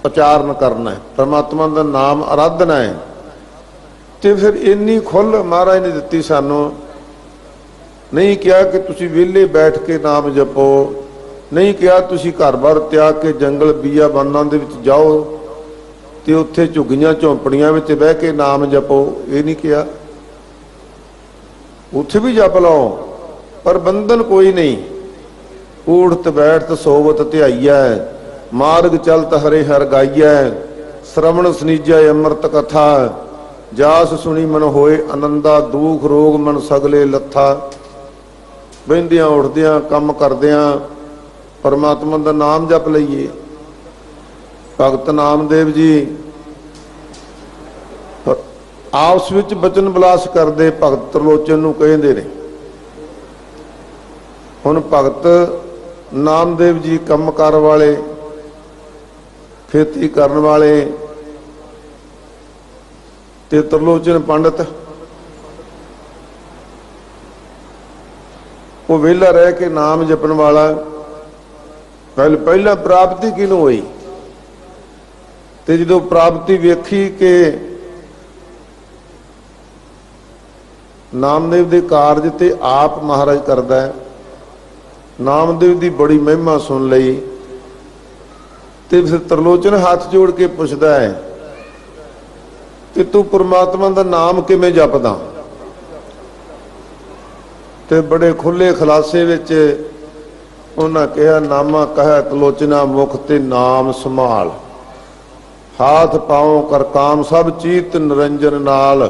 ਉਚਾਰਨ ਕਰਨਾ ਹੈ, ਪ੍ਰਮਾਤਮਾ ਦਾ ਨਾਮ ਆਰਾਧਨਾ ਹੈ। ਤੇ ਫਿਰ ਇੰਨੀ ਖੁੱਲ੍ਹ ਮਹਾਰਾਜ ਨੇ ਦਿੱਤੀ ਸਾਨੂੰ। ਨਹੀਂ ਕਿਹਾ ਕਿ ਤੁਸੀਂ ਵਿਹਲੇ ਬੈਠ ਕੇ ਨਾਮ ਜਪੋ, ਨਹੀਂ ਕਿਹਾ ਤੁਸੀਂ ਘਰ-ਬਾਰ ਤਿਆਗ ਕੇ ਜੰਗਲ ਬੀਆਬਾਨਾਂ ਦੇ ਵਿੱਚ ਜਾਓ ਤੇ ਉੱਥੇ ਝੁੱਗੀਆਂ ਝੌਂਪੜੀਆਂ ਵਿੱਚ ਬਹਿ ਕੇ ਨਾਮ ਜਪੋ, ਇਹ ਨਹੀਂ ਕਿਹਾ। ਉੱਥੇ ਵੀ ਜਪ ਲਓ, ਪਰ ਬੰਧਨ ਕੋਈ ਨਹੀਂ। ਊਠਤ ਬੈਠਤ ਸੋਵਤ ਧਿਆਈਐ, ਮਾਰਗ ਚਲਤ ਹਰੇ ਹਰ ਗਾਈਐ। ਸ਼ਰਵਣ ਸਨੀਜੈ ਅੰਮ੍ਰਿਤ ਕਥਾ, ਜਾਸ ਸੁਣੀ ਮਨ ਹੋਏ ਆਨੰਦਾ। ਦੁਖ ਰੋਗ ਮਨ ਸਗਲੇ ਲੱਥਾ। ਬਹਿੰਦਿਆਂ ਉੱਠਦਿਆਂ ਕੰਮ ਕਰਦਿਆਂ ਪਰਮਾਤਮਾ ਦਾ ਨਾਮ ਜਪ ਲਈਏ। ਭਗਤ ਨਾਮਦੇਵ ਜੀ ਆਪਸ ਵਿੱਚ ਬਚਨ ਵਿਲਾਸ ਕਰਦੇ ਭਗਤ ਤਰਲੋਚਨ ਨੂੰ ਕਹਿੰਦੇ ਨੇ। ਹੁਣ ਭਗਤ ਨਾਮਦੇਵ ਜੀ ਕੰਮਕਾਰ ਵਾਲੇ, ਖੇਤੀ ਕਰਨ ਵਾਲੇ, ਤੇ ਤਰਲੋਚਨ ਪੰਡਤ ਉਹ ਵਿਹਲਾ ਰਹਿ ਕੇ ਨਾਮ ਜਪਣ ਵਾਲਾ। ਪਹਿਲਾਂ ਪ੍ਰਾਪਤੀ ਕਿਹਨੂੰ ਹੋਈ? ਤੇ ਜਦੋਂ ਪ੍ਰਾਪਤੀ ਵੇਖੀ ਕਿ ਨਾਮਦੇਵ ਦੇ ਕਾਰਜ ਤੇ ਆਪ ਮਹਾਰਾਜ ਕਰਦਾ ਹੈ, ਨਾਮਦੇਵ ਦੀ ਬੜੀ ਮਹਿਮਾ ਸੁਣ ਲਈ। ਤੇ ਫਿਰ ਤਰਲੋਚਨ ਹੱਥ ਜੋੜ ਕੇ ਪੁੱਛਦਾ ਹੈ ਕਿ ਤੂੰ ਪਰਮਾਤਮਾ ਦਾ ਨਾਮ ਕਿਵੇਂ ਜਪਦਾ? ਤੇ ਬੜੇ ਖੁੱਲੇ ਖੁਲਾਸੇ ਵਿੱਚ ਉਹਨਾਂ ਕਿਹਾ, ਨਾਮਾ ਕਹਿ ਤਲੋਚਨਾ ਮੁਖ ਤੇ ਨਾਮ ਸੰਭਾਲ। ਹਾਥ ਪਾਉ ਕਰ ਕਾਮ ਸਭ ਚੀਤ ਨਿਰੰਜਨ ਨਾਲ।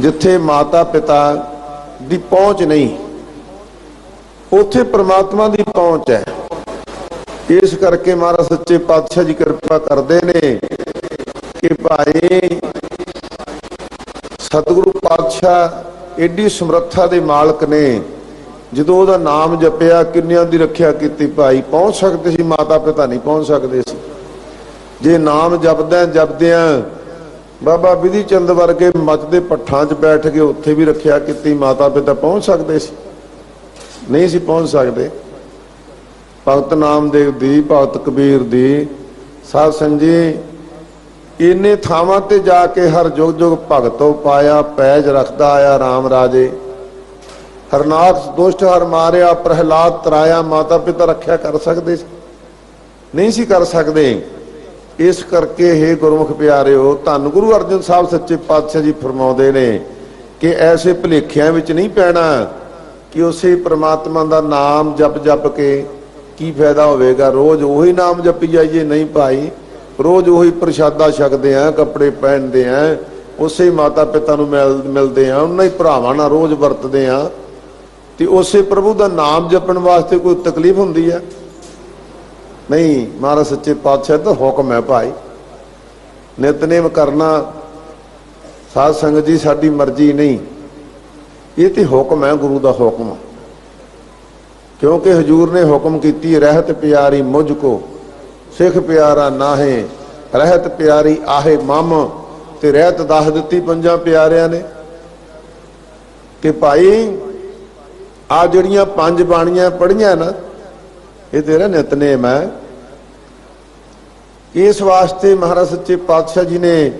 ਜਿੱਥੇ ਮਾਤਾ ਪਿਤਾ ਦੀ ਪਹੁੰਚ ਨਹੀਂ, ਉੱਥੇ ਪ੍ਰਮਾਤਮਾ ਦੀ ਪਹੁੰਚ ਹੈ। ਇਸ ਕਰਕੇ ਮਹਾਰਾਜ ਸੱਚੇ ਪਾਤਸ਼ਾਹ ਜੀ ਕਿਰਪਾ ਕਰਦੇ ਨੇ ਕਿ ਭਾਈ ਸਤਿਗੁਰੂ ਪਾਤਸ਼ਾਹ ਏਡੀ ਸਮਰੱਥਾ ਦੇ ਮਾਲਕ ਨੇ। ਜਦੋਂ ਉਹਦਾ ਨਾਮ ਜਪਿਆ, ਕਿੰਨਿਆਂ ਦੀ ਰੱਖਿਆ ਕੀਤੀ ਭਾਈ। ਪਹੁੰਚ ਸਕਦੇ ਸੀ, ਮਾਤਾ ਪਿਤਾ ਨਹੀਂ ਪਹੁੰਚ ਸਕਦੇ ਸੀ। ਜੇ ਨਾਮ ਜਪਦਿਆਂ ਬਾਬਾ ਬਿਧੀ ਚੰਦ ਵਰਗੇ ਮੱਚਦੇ ਪੱਠਾਂ 'ਚ ਬੈਠ ਕੇ ਉੱਥੇ ਵੀ ਰੱਖਿਆ ਕੀਤੀ, ਮਾਤਾ ਪਿਤਾ ਪਹੁੰਚ ਸਕਦੇ ਸੀ? ਨਹੀਂ ਸੀ ਪਹੁੰਚ ਸਕਦੇ। ਭਗਤ ਨਾਮਦੇਵ ਦੀ, ਭਗਤ ਕਬੀਰ ਦੀ, ਸਾਧ ਸੰਗਤ ਜੀ ਇੰਨੇ ਥਾਵਾਂ ਤੇ ਜਾ ਕੇ ਹਰ ਜੁਗ ਜੁਗ ਭਗਤੋ ਪਾਇਆ, ਪੈਜ ਰੱਖਦਾ ਆਇਆ ਰਾਮ ਰਾਜੇ। ਹਰਨਾਥ ਦੁਸ਼ਟ ਹਰ ਮਾਰਿਆ, ਪ੍ਰਹਿਲਾਦ ਤਰਾਇਆ। ਮਾਤਾ ਪਿਤਾ ਰੱਖਿਆ ਕਰ ਸਕਦੇ ਸੀ? ਨਹੀਂ ਸੀ ਕਰ ਸਕਦੇ। ਇਸ ਕਰਕੇ ਇਹ ਗੁਰਮੁਖ ਪਿਆਰਿਓ, ਧੰਨ ਗੁਰੂ ਅਰਜਨ ਸਾਹਿਬ ਸੱਚੇ ਪਾਤਸ਼ਾਹ ਜੀ ਫਰਮਾਉਂਦੇ ਨੇ ਕਿ ਐਸੇ ਭੁਲੇਖਿਆਂ ਵਿੱਚ ਨਹੀਂ ਪੈਣਾ ਕਿ ਉਸੇ ਪ੍ਰਮਾਤਮਾ ਦਾ ਨਾਮ ਜਪ ਕੇ ਕੀ ਫਾਇਦਾ ਹੋਵੇਗਾ। ਰੋਜ਼ ਉਹੀ ਨਾਮ ਜਪੀ ਜਾਈਏ? ਨਹੀਂ ਭਾਈ, ਰੋਜ਼ ਉਹੀ ਪ੍ਰਸ਼ਾਦਾ ਛਕਦੇ ਆ, ਕੱਪੜੇ ਪਹਿਨਦੇ ਆ, ਉਸੇ ਮਾਤਾ ਪਿਤਾ ਨੂੰ ਮਿਲਦੇ ਆ, ਉਹਨਾਂ ਹੀ ਭਰਾਵਾਂ ਨਾਲ ਰੋਜ਼ ਵਰਤਦੇ ਆ, ਤੇ ਉਸੇ ਪ੍ਰਭੂ ਦਾ ਨਾਮ ਜਪਣ ਵਾਸਤੇ ਕੋਈ ਤਕਲੀਫ ਹੁੰਦੀ ਹੈ? ਨਹੀਂ। ਮਹਾਰਾਜ ਸੱਚੇ ਪਾਤਸ਼ਾਹ ਦਾ ਹੁਕਮ ਹੈ ਭਾਈ, ਨਿਤਨੇਮ ਕਰਨਾ। ਸਾਧ ਸੰਗਤ ਜੀ ਸਾਡੀ ਮਰਜ਼ੀ ਨਹੀਂ, ਇਹ ਤੇ ਹੁਕਮ ਹੈ, ਗੁਰੂ ਦਾ ਹੁਕਮ। ਕਿਉਂਕਿ ਹਜੂਰ ਨੇ ਹੁਕਮ ਕੀਤੀ, ਰਹਿਤ ਪਿਆਰੀ ਮੁਝ ਕੋ ਸਿੱਖ ਪਿਆਰਾ ਨਾਹੇ, ਰਹਿਤ ਪਿਆਰੀ ਆਹੇ ਮਮ। ਤੇ ਰਹਿਤ ਦੱਸ ਦਿੱਤੀ ਪੰਜਾਂ ਪਿਆਰਿਆਂ ਨੇ ਕਿ ਭਾਈ ਆ ਜਿਹੜੀਆਂ ਪੰਜ ਬਾਣੀਆਂ ਪੜ੍ਹੀਆਂ ਨਾ, ਇਹ ਤੇਰਾ ਨਿਤਨੇਮ ਹੈ। ਇਸ ਵਾਸਤੇ ਮਹਾਰਾਜ ਸੱਚੇ ਪਾਤਸ਼ਾਹ ਜੀ ਨੇ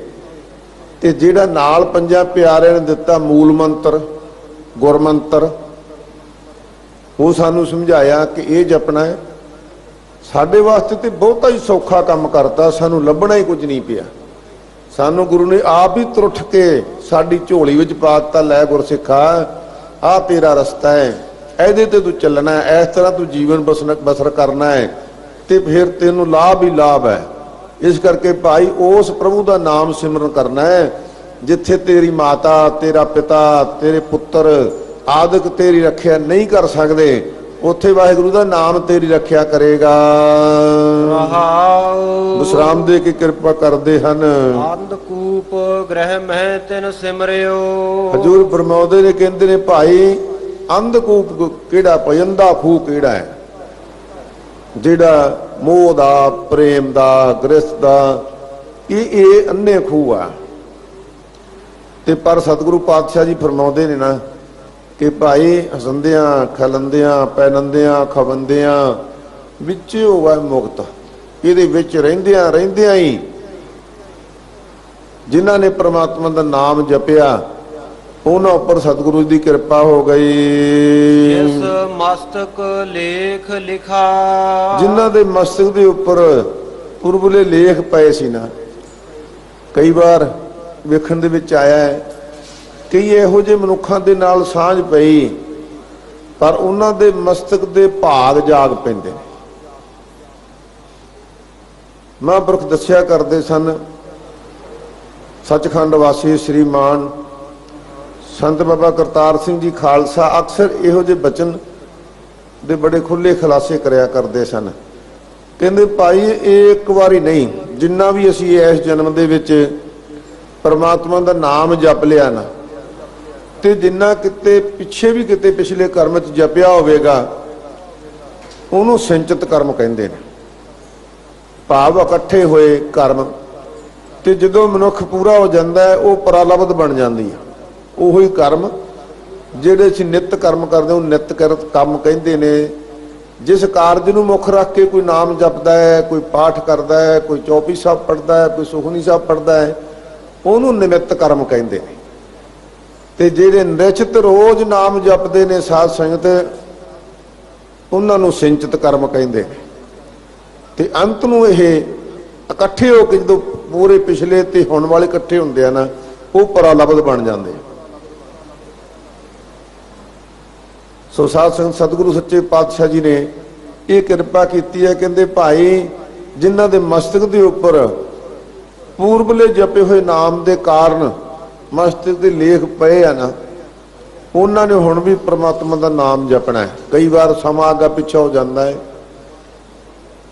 ਤੇ ਜਿਹੜਾ ਨਾਲ ਪੰਜਾਂ ਪਿਆਰਿਆਂ ਨੇ ਦਿੱਤਾ ਮੂਲ ਮੰਤਰ, ਗੁਰਮੰਤਰ, ਉਹ ਸਾਨੂੰ ਸਮਝਾਇਆ ਕਿ ਇਹ ਜਪਣਾ ਹੈ। ਸਾਡੇ ਵਾਸਤੇ ਤੇ ਬਹੁਤਾ ਹੀ ਸੌਖਾ ਕੰਮ ਕਰਤਾ, ਸਾਨੂੰ ਲੱਭਣਾ ਹੀ ਕੁਝ ਨਹੀਂ ਪਿਆ। ਸਾਨੂੰ ਗੁਰੂ ਨੇ ਆਪ ਹੀ ਤੁਰਠ ਕੇ ਸਾਡੀ ਝੋਲੀ ਵਿੱਚ ਪਾ ਦਿੱਤਾ, ਲੈ ਗੁਰਸਿੱਖਾ ਆਹ ਤੇਰਾ ਰਸਤਾ ਹੈ, ਇਹਦੇ ਤੇ ਤੂੰ ਚੱਲਣਾ ਹੈ, ਇਸ ਤਰ੍ਹਾਂ ਤੂੰ ਜੀਵਨ ਬਸਰ ਕਰਨਾ ਹੈ, ਤੇ ਫਿਰ ਤੈਨੂੰ ਲਾਭ ਹੀ ਲਾਭ ਹੈ। ਇਸ ਕਰਕੇ ਭਾਈ ਉਸ ਪ੍ਰਭੂ ਦਾ ਨਾਮ ਸਿਮਰਨ ਕਰਨਾ ਹੈ ਜਿੱਥੇ ਤੇਰੀ ਮਾਤਾ, ਤੇਰਾ ਪਿਤਾ, ਤੇਰੇ ਪੁੱਤਰ ਆਦਿਕ ਤੇਰੀ ਰੱਖਿਆ ਨਹੀਂ ਕਰ ਸਕਦੇ, ਉੱਥੇ ਵਾਹਿਗੁਰੂ ਦਾ ਨਾਮ ਤੇਰੀ ਰੱਖਿਆ ਕਰੇਗਾ। ਵਿਸਰਾਮ ਦੇ ਕੇ ਕਿਰਪਾ ਕਰਦੇ ਹਨ। ਅੰਧਕੂਪ ਗ੍ਰਹਿ ਮਹਿ ਤਿਨ ਸਿਮਰਿਓ। ਹਜੂਰ ਫਰਮਾਉਂਦੇ ਨੇ, ਕਹਿੰਦੇ ਨੇ ਭਾਈ ਅੰਧਕੂਪ ਕਿਹੜਾ, ਭਜੰਦਾ ਖੂਹ ਕਿਹੜਾ ਹੈ? ਜਿਹੜਾ ਮੋਹ ਦਾ, ਪ੍ਰੇਮ ਦਾ, ਗ੍ਰਸਤ ਦਾ, ਇਹ ਅੰਨੇ ਖੂਹ ਆ। ਤੇ ਪਰ ਸਤਿਗੁਰੂ ਪਾਤਸ਼ਾਹ ਜੀ ਫਰਮਾਉਂਦੇ ਨੇ ਨਾ ਕਿ ਭਾਈ ਹਸੰਦਿਆਂ, ਖਲੰਦਿਆਂ, ਪੈਨੰਦਿਆਂ, ਖਵੰਦਿਆਂ ਵਿੱਚ ਹੋਵਾ ਮੁਕਤ। ਇਹਦੇ ਵਿੱਚ ਰਹਿੰਦਿਆਂ ਹੀ ਜਿਨ੍ਹਾਂ ਨੇ ਪ੍ਰਮਾਤਮਾ ਦਾ ਨਾਮ ਜਪਿਆ, ਉਹਨਾਂ ਉੱਪਰ ਸਤਿਗੁਰੂ ਦੀ ਕਿਰਪਾ ਹੋ ਗਈ। ਜਿਸ ਮਸਤਕ ਲੇਖ ਲਿਖਾ, ਜਿਨ੍ਹਾਂ ਦੇ ਮਸਤਕ ਦੇ ਉੱਪਰ ਪੁਰਬਲੇ ਲੇਖ ਪਏ ਸੀ ਨਾ। ਕਈ ਵਾਰ ਵੇਖਣ ਦੇ ਵਿੱਚ ਆਇਆ ਹੈ ਕਈ ਇਹੋ ਜਿਹੇ ਮਨੁੱਖਾਂ ਦੇ ਨਾਲ ਸਾਂਝ ਪਈ, ਪਰ ਉਹਨਾਂ ਦੇ ਮਸਤਕ ਦੇ ਭਾਗ ਜਾਗ ਪੈਂਦੇ ਨੇ। ਮਹਾਂਪੁਰਖ ਦੱਸਿਆ ਕਰਦੇ ਸਨ, ਸੱਚਖੰਡ ਵਾਸੀ ਸ਼੍ਰੀਮਾਨ ਸੰਤ ਬਾਬਾ ਕਰਤਾਰ ਸਿੰਘ ਜੀ ਖਾਲਸਾ ਅਕਸਰ ਇਹੋ ਜਿਹੇ ਬਚਨ ਦੇ ਬੜੇ ਖੁੱਲੇ ਖੁਲਾਸੇ ਕਰਿਆ ਕਰਦੇ ਸਨ। ਕਹਿੰਦੇ ਭਾਈ ਇਹ ਇੱਕ ਵਾਰੀ ਨਹੀਂ, ਜਿੰਨਾ ਵੀ ਅਸੀਂ ਇਸ ਜਨਮ ਦੇ ਵਿੱਚ ਪਰਮਾਤਮਾ ਦਾ ਨਾਮ ਜਪ ਲਿਆ ਨਾ, ਤੇ ਜਿੰਨਾ ਕਿਤੇ ਪਿੱਛੇ ਵੀ ਕਿਤੇ ਪਿਛਲੇ ਕਰਮ 'ਚ ਜਪਿਆ ਹੋਵੇਗਾ, ਉਹਨੂੰ ਸੰਚਿਤ ਕਰਮ ਕਹਿੰਦੇ ਨੇ। ਭਾਵ ਇਕੱਠੇ ਹੋਏ ਕਰਮ, ਤੇ ਜਦੋਂ ਮਨੁੱਖ ਪੂਰਾ ਹੋ ਜਾਂਦਾ ਹੈ ਉਹ ਪਰਾਲਬਧ ਬਣ ਜਾਂਦੀ ਹੈ। ਉਹੀ ਕਰਮ ਜਿਹੜੇ ਅਸੀਂ ਨਿੱਤ ਕਰਮ ਕਰਦੇ ਉਹ ਨਿੱਤ ਕੰਮ ਕਹਿੰਦੇ ਨੇ। ਜਿਸ ਕਾਰਜ ਨੂੰ ਮੁੱਖ ਰੱਖ ਕੇ ਕੋਈ ਨਾਮ ਜਪਦਾ ਹੈ, ਕੋਈ ਪਾਠ ਕਰਦਾ ਹੈ, ਕੋਈ ਚੌਪਈ ਸਾਹਿਬ ਪੜ੍ਹਦਾ ਹੈ, ਕੋਈ ਸੁਖਮਨੀ ਸਾਹਿਬ ਪੜ੍ਹਦਾ ਹੈ, ਉਹਨੂੰ ਨਿਮਿੱਤ ਕਰਮ ਕਹਿੰਦੇ ਨੇ। ਤੇ ਜਿਹੜੇ ਨਿਸ਼ਚਿਤ ਰੋਜ਼ ਨਾਮ ਜਪਦੇ ਨੇ ਸਾਧ ਸੰਗਤ, ਉਹਨਾਂ ਨੂੰ ਸੰਚਿਤ ਕਰਮ ਕਹਿੰਦੇ ਨੇ। ਤੇ ਅੰਤ ਨੂੰ ਇਹ ਇਕੱਠੇ ਹੋ ਕੇ ਜਦੋਂ ਪੂਰੇ ਪਿਛਲੇ ਤੇ ਹੁਣ ਵਾਲੇ ਇਕੱਠੇ ਹੁੰਦੇ ਆ ਨਾ, ਉਹ ਪਰਾਲਬਧ ਬਣ ਜਾਂਦੇ। ਸੋ ਸਾਧ ਸੰਗਤ ਸਤਿਗੁਰੂ ਸੱਚੇ ਪਾਤਸ਼ਾਹ ਜੀ ਨੇ ਇਹ ਕਿਰਪਾ ਕੀਤੀ ਹੈ। ਕਹਿੰਦੇ ਭਾਈ ਜਿਨ੍ਹਾਂ ਦੇ ਮਸਤਕ ਦੇ ਉੱਪਰ ਪੂਰਬਲੇ ਜਪੇ ਹੋਏ ਨਾਮ ਦੇ ਕਾਰਨ ਮਸਤਕ ਦੇ ਲੇਖ ਪਏ ਆ ਨਾ, ਉਹਨਾਂ ਨੇ ਹੁਣ ਵੀ ਪ੍ਰਮਾਤਮਾ ਦਾ ਨਾਮ ਜਪਣਾ ਹੈ। ਕਈ ਵਾਰ ਸਮਾਂ ਅੱਗਾ ਪਿੱਛਾ ਹੋ ਜਾਂਦਾ ਹੈ,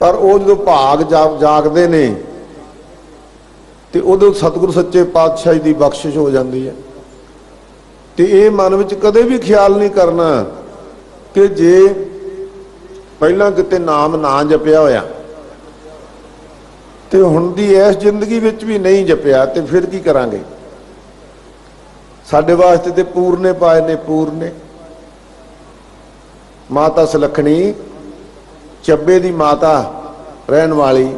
ਪਰ ਉਹ ਜਦੋਂ ਭਾਗ ਜਾਗਦੇ ਨੇ ਤੇ ਉਦੋਂ ਸਤਿਗੁਰੂ ਸੱਚੇ ਪਾਤਸ਼ਾਹ ਜੀ ਦੀ ਬਖਸ਼ਿਸ਼ ਹੋ ਜਾਂਦੀ ਹੈ। ਤੇ ਇਹ ਮਨ ਵਿੱਚ ਕਦੇ ਵੀ ਖਿਆਲ ਨਹੀਂ ਕਰਨਾ ਕਿ ਜੇ ਪਹਿਲਾਂ ਕਿਤੇ ਨਾਮ ਨਾ ਜਪਿਆ ਹੋਇਆ ਤੇ ਹੁਣ ਦੀ ਇਸ ਜ਼ਿੰਦਗੀ ਵਿੱਚ ਵੀ ਨਹੀਂ ਜਪਿਆ ਤੇ ਫਿਰ ਕੀ ਕਰਾਂਗੇ। ਸਾਡੇ ਵਾਸਤੇ ਤੇ ਪੂਰਨੇ ਪਾਏ ਨੇ, ਪੂਰਨੇ। ਮਾਤਾ ਸੁਲੱਖਣੀ ਚੱਬੇ ਦੀ ਮਾਤਾ ਰਹਿਣ ਵਾਲੀ,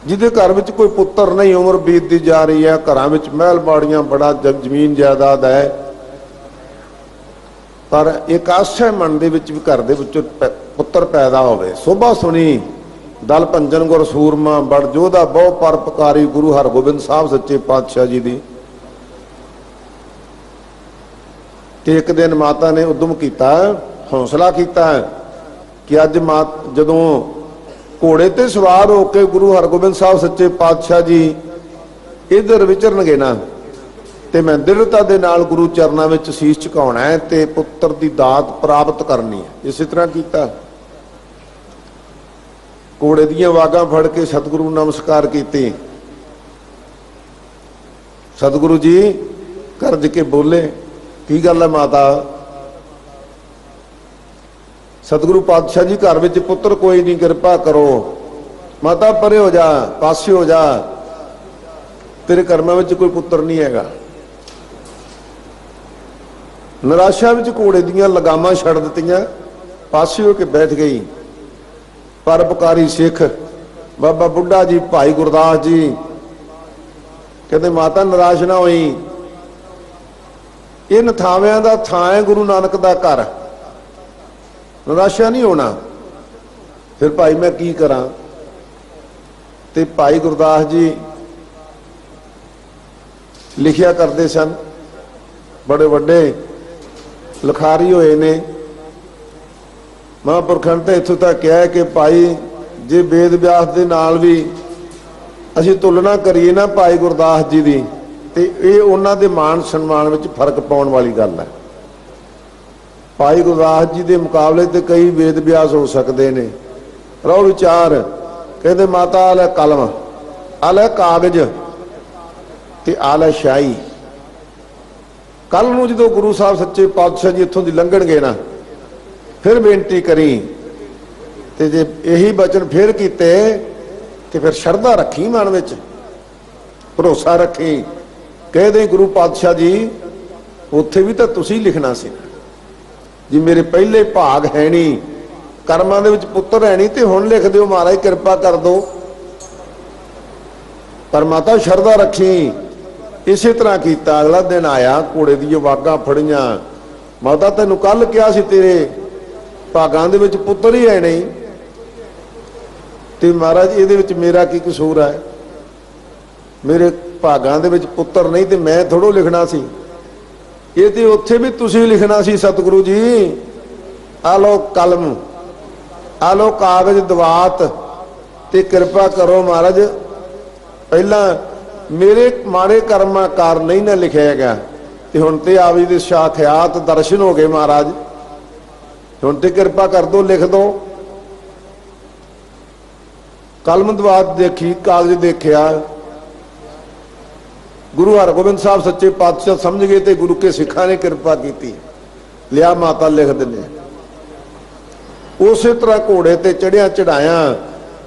ਜਿਹਦੇ ਘਰ ਵਿੱਚ ਕੋਈ ਪੁੱਤਰ ਨਹੀਂ, ਉਮਰ ਬੀਤਦੀ ਜਾ ਰਹੀ ਹੈ, ਘਰਾਂ ਵਿੱਚ ਮਹਿਲ ਬਾੜੀਆਂ, ਬੜਾ ਜ਼ਮੀਨ ਜਾਇਦਾਦ ਹੈ, ਪਰ ਇੱਕ ਆਸ ਹੈ ਮਨ ਦੇ ਵਿੱਚ ਵੀ ਘਰ ਦੇ ਵਿੱਚ ਪੁੱਤਰ ਪੈਦਾ ਹੋਵੇ। ਸੋਭਾ ਸੁਣੀ ਦਲ ਭੰਜਨ ਗੁਰ ਸੂਰਮਾ, ਬੜ ਜੋਧਾ ਬਹੁ ਪਰਪਕਾਰੀ ਗੁਰੂ ਹਰਗੋਬਿੰਦ ਸਾਹਿਬ ਸੱਚੇ ਪਾਤਸ਼ਾਹ ਜੀ ਦੀ। ਤੇ ਇੱਕ ਦਿਨ ਮਾਤਾ ਨੇ ਉਦਮ ਕੀਤਾ, ਹੌਸਲਾ ਕੀਤਾ ਕਿ ਅੱਜ ਜਦੋਂ ਘੋੜੇ ਤੇ ਸਵਾਰ ਹੋ ਕੇ ਗੁਰੂ ਹਰਗੋਬਿੰਦ ਸਾਹਿਬ ਸੱਚੇ ਪਾਤਸ਼ਾਹ ਜੀ ਇੱਧਰ ਵਿਚਰਨਗੇ ਨਾ, ਤੇ ਮੈਂ ਦ੍ਰਿੜਤਾ ਦੇ ਨਾਲ ਗੁਰੂ ਚਰਨਾਂ ਵਿੱਚ ਸੀਸ ਝੁਕਾਉਣਾ ਹੈ ਤੇ ਪੁੱਤਰ ਦੀ ਦਾਤ ਪ੍ਰਾਪਤ ਕਰਨੀ ਹੈ। ਇਸੇ ਤਰ੍ਹਾਂ ਕੀਤਾ। ਘੋੜੇ ਦੀਆਂ ਵਾਗਾਂ ਫੜ ਕੇ ਸਤਿਗੁਰੂ ਨੂੰ ਨਮਸਕਾਰ ਕੀਤੀ। ਸਤਿਗੁਰੂ ਜੀ ਕਰਜ ਕੇ ਬੋਲੇ, ਕੀ ਗੱਲ ਹੈ ਮਾਤਾ? ਸਤਿਗੁਰੂ ਪਾਤਸ਼ਾਹ ਜੀ ਘਰ ਵਿੱਚ ਪੁੱਤਰ ਕੋਈ ਨਹੀਂ, ਕਿਰਪਾ ਕਰੋ। ਮਾਤਾ ਪਰੇ ਹੋ ਜਾ, ਪਾਸੇ ਹੋ ਜਾ, ਤੇਰੇ ਕਰਮਾਂ ਵਿੱਚ ਕੋਈ ਪੁੱਤਰ ਨਹੀਂ ਹੈਗਾ। ਨਿਰਾਸ਼ਾ ਵਿੱਚ ਘੋੜੇ ਦੀਆਂ ਲਗਾਮਾਂ ਛੱਡ ਦਿੱਤੀਆਂ, ਪਾਸੇ ਹੋ ਕੇ ਬੈਠ ਗਈ। ਪਰਉਪਕਾਰੀ ਸਿੱਖ ਬਾਬਾ ਬੁੱਢਾ ਜੀ, ਭਾਈ ਗੁਰਦਾਸ ਜੀ ਕਹਿੰਦੇ ਮਾਤਾ ਨਿਰਾਸ਼ ਨਾ ਹੋਈ, ਇਹ ਥਾਵਿਆਂ ਦਾ ਥਾਂ ਹੈ ਗੁਰੂ ਨਾਨਕ ਦਾ ਘਰ, ਨਿਰਾਸ਼ਾ ਨਹੀਂ ਹੋਣਾ। ਫਿਰ ਭਾਈ ਮੈਂ ਕੀ ਕਰਾਂ? ਤੇ ਭਾਈ ਗੁਰਦਾਸ ਜੀ ਲਿਖਿਆ ਕਰਦੇ ਸਨ, ਬੜੇ ਵੱਡੇ ਲਿਖਾਰੀ ਹੋਏ ਨੇ। ਮਹਾਂਪੁਰਖਾਂ ਨੇ ਇੱਥੋਂ ਤੱਕ ਕਿਹਾ ਕਿ ਭਾਈ ਜੇ ਵੇਦ ਵਿਆਸ ਦੇ ਨਾਲ ਵੀ ਅਸੀਂ ਤੁਲਨਾ ਕਰੀਏ ਨਾ ਭਾਈ ਗੁਰਦਾਸ ਜੀ ਦੀ, ਤੇ ਇਹ ਉਹਨਾਂ ਦੇ ਮਾਣ ਸਨਮਾਨ ਵਿੱਚ ਫਰਕ ਪਾਉਣ ਵਾਲੀ ਗੱਲ ਹੈ। ਭਾਈ ਗੁਰਦਾਸ ਜੀ ਦੇ ਮੁਕਾਬਲੇ ਤੇ ਕਈ ਵੇਦ ਵਿਆਸ ਹੋ ਸਕਦੇ ਨੇ। ਰਹੋ ਵਿਚਾਰ। ਕਹਿੰਦੇ ਮਾਤਾ ਆ ਲੈ ਕਲਮ, ਆ ਲੈ ਕਾਗਜ਼ ਤੇ ਆ ਲੈ ਸ਼ਾਹੀ। ਕੱਲ ਨੂੰ ਜਦੋਂ ਗੁਰੂ ਸਾਹਿਬ ਸੱਚੇ ਪਾਤਸ਼ਾਹ ਜੀ ਇੱਥੋਂ ਦੀ ਲੰਘਣਗੇ ਨਾ, ਫਿਰ ਬੇਨਤੀ ਕਰੀ। ਤੇ ਜੇ ਇਹੀ ਬਚਨ ਫਿਰ ਕੀਤੇ ਤੇ ਫਿਰ ਸ਼ਰਧਾ ਰੱਖੀ ਮਨ ਵਿੱਚ, ਭਰੋਸਾ ਰੱਖੀ। ਕਹਿੰਦੇ ਗੁਰੂ ਪਾਤਸ਼ਾਹ ਜੀ ਉੱਥੇ ਵੀ ਤਾਂ ਤੁਸੀਂ ਲਿਖਣਾ ਸੀ ਜੀ, ਮੇਰੇ ਪਹਿਲੇ ਭਾਗ ਹੈ ਨਹੀਂ, ਕਰਮਾਂ ਦੇ ਵਿੱਚ ਪੁੱਤਰ ਹੈ ਨਹੀਂ, ਤੇ ਹੁਣ ਲਿਖ ਦਿਓ ਮਹਾਰਾਜ, ਕਿਰਪਾ ਕਰ ਦਿਓ। ਪਰ ਮਾਤਾ ਸ਼ਰਧਾ ਰੱਖੀ। ਇਸੇ ਤਰ੍ਹਾਂ ਕੀਤਾ। ਅਗਲਾ ਦਿਨ ਆਇਆ, ਘੋੜੇ ਦੀਆਂ ਵਾਗਾਂ ਫੜੀਆਂ। ਮਾਤਾ ਤੈਨੂੰ ਕੱਲ ਕਿਹਾ ਸੀ ਤੇਰੇ ਭਾਗਾਂ ਦੇ ਵਿੱਚ ਪੁੱਤਰ ਹੀ ਹੈ ਨਹੀਂ। ਤੇ ਮਹਾਰਾਜ ਇਹਦੇ ਵਿੱਚ ਮੇਰਾ ਕੀ ਕਸੂਰ ਹੈ? ਮੇਰੇ ਭਾਗਾਂ ਦੇ ਵਿੱਚ ਪੁੱਤਰ ਨਹੀਂ ਤੇ ਮੈਂ ਥੋੜੋ ਲਿਖਣਾ ਸੀ, ਇਹ ਤੇ ਉੱਥੇ ਵੀ ਤੁਸੀਂ ਲਿਖਣਾ ਸੀ। ਸਤਿਗੁਰੂ ਜੀ ਆ ਲਓ ਕਲਮ, ਆ ਲਓ ਕਾਗਜ਼ ਦਵਾਤ, ਤੇ ਕਿਰਪਾ ਕਰੋ ਮਹਾਰਾਜ, ਪਹਿਲਾਂ ਮੇਰੇ ਮਾੜੇ ਕਰਮਾਂ ਕਾਰਨ ਨਹੀਂ ਨਾ ਲਿਖਿਆ ਗਿਆ, ਤੇ ਹੁਣ ਤੇ ਆਵੀ ਦੇ ਸਾਖਿਆਤ ਦਰਸ਼ਨ ਹੋ ਗਏ ਮਹਾਰਾਜ, ਹੁਣ ਤੇ ਕਿਰਪਾ ਕਰ ਦੋ, ਲਿਖ ਦੋ। ਕਲਮ ਦਵਾਤ ਦੇਖੀ, ਕਾਗਜ਼ ਦੇਖਿਆ। ਗੁਰੂ ਹਰਗੋਬਿੰਦ ਸਾਹਿਬ ਸੱਚੇ ਪਾਤਸ਼ਾਹ ਸਮਝ ਗਏ ਤੇ ਗੁਰੂ ਕੇ ਸਿੱਖਾਂ ਨੇ ਕਿਰਪਾ ਕੀਤੀ। ਲਿਆ ਮਾਤਾ ਲਿਖ ਦਿੰਦੇ। ਉਸੇ ਤਰ੍ਹਾਂ ਘੋੜੇ ਤੇ ਚੜਿਆ ਚੜਾਇਆ।